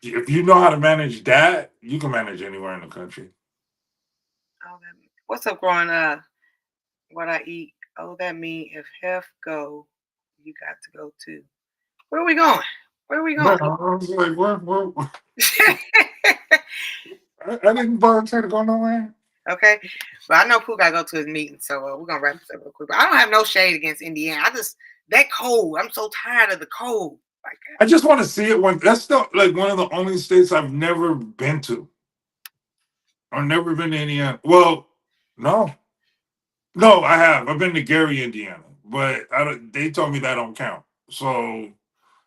if you know how to manage that, you can manage anywhere in the country. Oh, what's up, growing up? What I eat? Oh, that mean if Hef go, you got to go too. Where are we going? Where are we No, going? I was like, what? I didn't volunteer to go nowhere. Okay, but I know Pooh got to go to his meeting, so we're gonna wrap this up real quick. But I don't have no shade against Indiana. I just that cold. I'm so tired of the cold. Like, I just want to see it when that's the like one of the only states I've never been to. I've never been to Indiana. Well, no, no, I have. I've been to Gary, Indiana, but I don't, they told me that don't count. So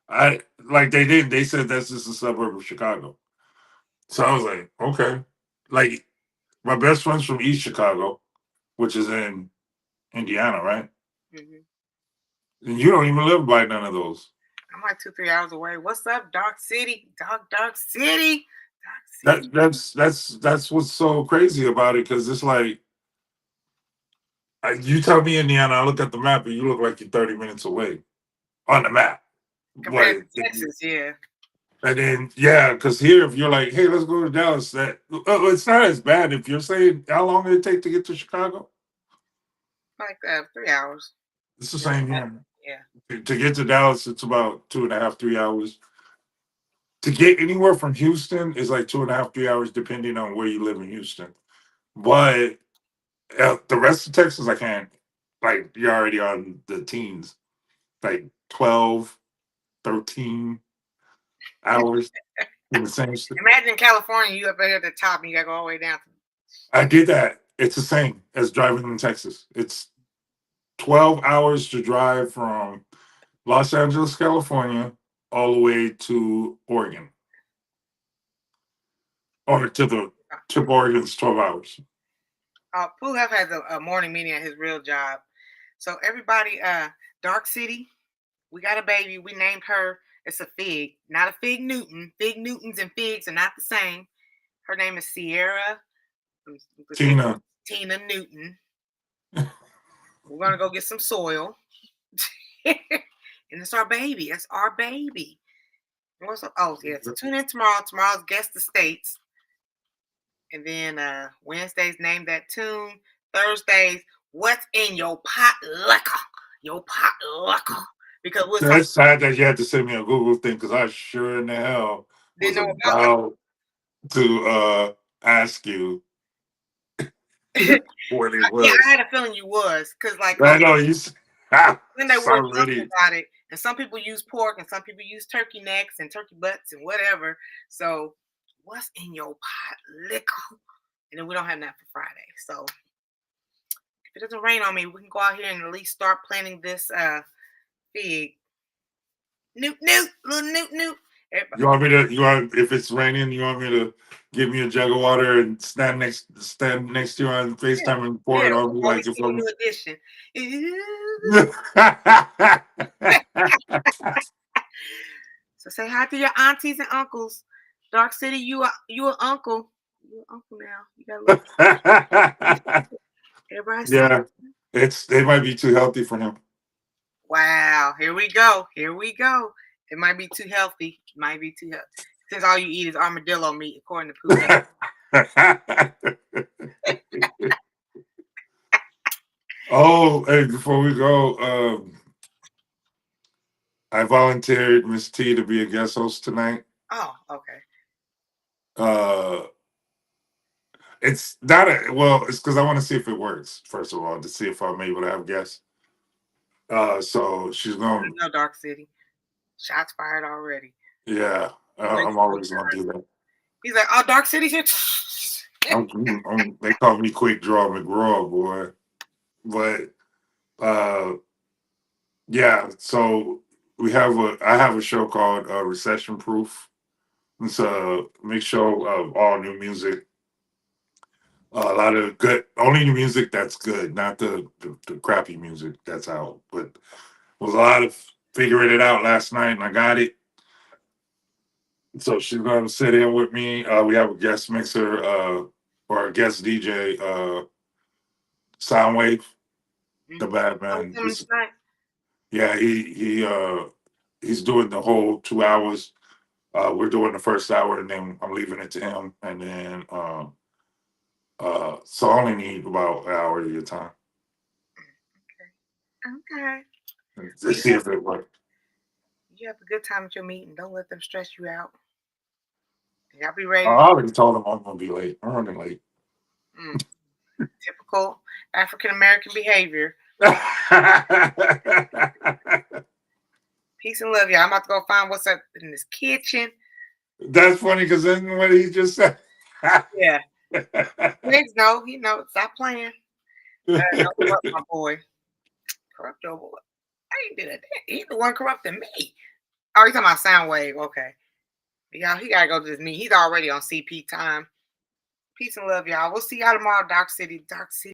I like they didn't. They said that's just a suburb of Chicago. So I was like, okay. Like my best friend's from East Chicago, which is in Indiana, right? mm-hmm. And you don't even live by none of those. I'm like 2-3 hours away. What's up, Dark City? Dark City. Dark That City. that's what's so crazy about it because it's like you tell me Indiana, I look at the map and you look like you're 30 minutes away on the map. Compared What? to Texas, yeah. And then yeah, because here if you're like, hey, let's go to Dallas, that it's not as bad. If you're saying how long did it take to get to Chicago, Like 3 hours. it's the Yeah. same here. Yeah. To get to Dallas, it's about 2.5, 3 hours. To get anywhere from Houston is like 2.5, 3 hours, depending on where you live in Houston. But the rest of Texas, I can't. Like, you're already on the teens, like 12, 13 hours in the same state. Imagine California, you up there at the top and you gotta go all the way down. I did that. It's the same as driving in Texas. It's 12 hours to drive from Los Angeles, California, all the way to Oregon. Or to the tip Oregon's 12 hours. Pooh has a morning meeting at his real job. So everybody, Dark City, we got a baby. We named her. It's a fig, not a fig Newton. Fig Newtons and figs are not the same. Her name is Sierra. Tina. Tina Newton. We're gonna go get some soil, and it's our baby. It's our baby. Oh yeah. So tune in tomorrow. Tomorrow's guest estates, and then Wednesdays name that tune. Thursdays, what's in your pot liquor? Your pot liquor. Because we're That's sad that you had to send me a Google thing because I sure in the hell was didn't know about about to ask you it. what it Yeah, I was. had a feeling you was because like I know you. then they were talking Already. about it, and some people use pork, and some people use turkey necks and turkey butts and whatever. So, what's in your pot liquor? And then we don't have that for Friday. So, if it doesn't rain on me, we can go out here and at least start planting this fig. Newt, little newt. You want me to? You want if it's raining? You want me to give me a jug of water and stand next to you on FaceTime and pour Yeah, it on me always like if see a I'm. new edition. So say hi to your aunties and uncles. Dark City, you an uncle. You an uncle now. You got look. Everybody say, Yeah, they might be too healthy for him. wow, here we go. Here we go. It might be too healthy. It might be too healthy. Since all you eat is armadillo meat, according to Pooh. Oh, hey, before we go, I volunteered Miss T to be a guest host tonight. Oh, okay. Uh, it's not a well. It's because I want to see if it works first of all to see if I'm able to have guests. So she's going. No, Dark City. Shots fired already. Yeah, Wait, I'm always gonna do that. he's like, oh, Dark City's here. They call me Quick Draw McGraw, boy. But yeah, so I have a show called Recession Proof. It's a mix show of all new music. A lot of good, only the music that's good, not the crappy music that's out. But it was a lot of figuring it out last night, and I got it. So she's gonna sit in with me. We have a guest mixer or a guest DJ, Soundwave, the bad man. Yeah, he's doing the whole 2 hours. We're doing the first hour, and then I'm leaving it to him, and then so I only need about an hour of your time. Okay. To see if it works. You have a good time at your meeting. Don't let them stress you out. Y'all be ready. I already told him I'm gonna be late. I'm running late. Typical African American behavior. Peace and love, y'all. I'm about to go find what's up in this kitchen. That's funny because then what he just said. Yeah. Next, no, he knows. Stop playing. Don't corrupt my boy. Corrupt your boy. I ain't did it. He's the one corrupting me. Oh, you talking about Soundwave? Okay. Y'all, he gotta go to this meeting. He's already on CP time. Peace and love, y'all. We'll see y'all tomorrow, Dark City. Dark City.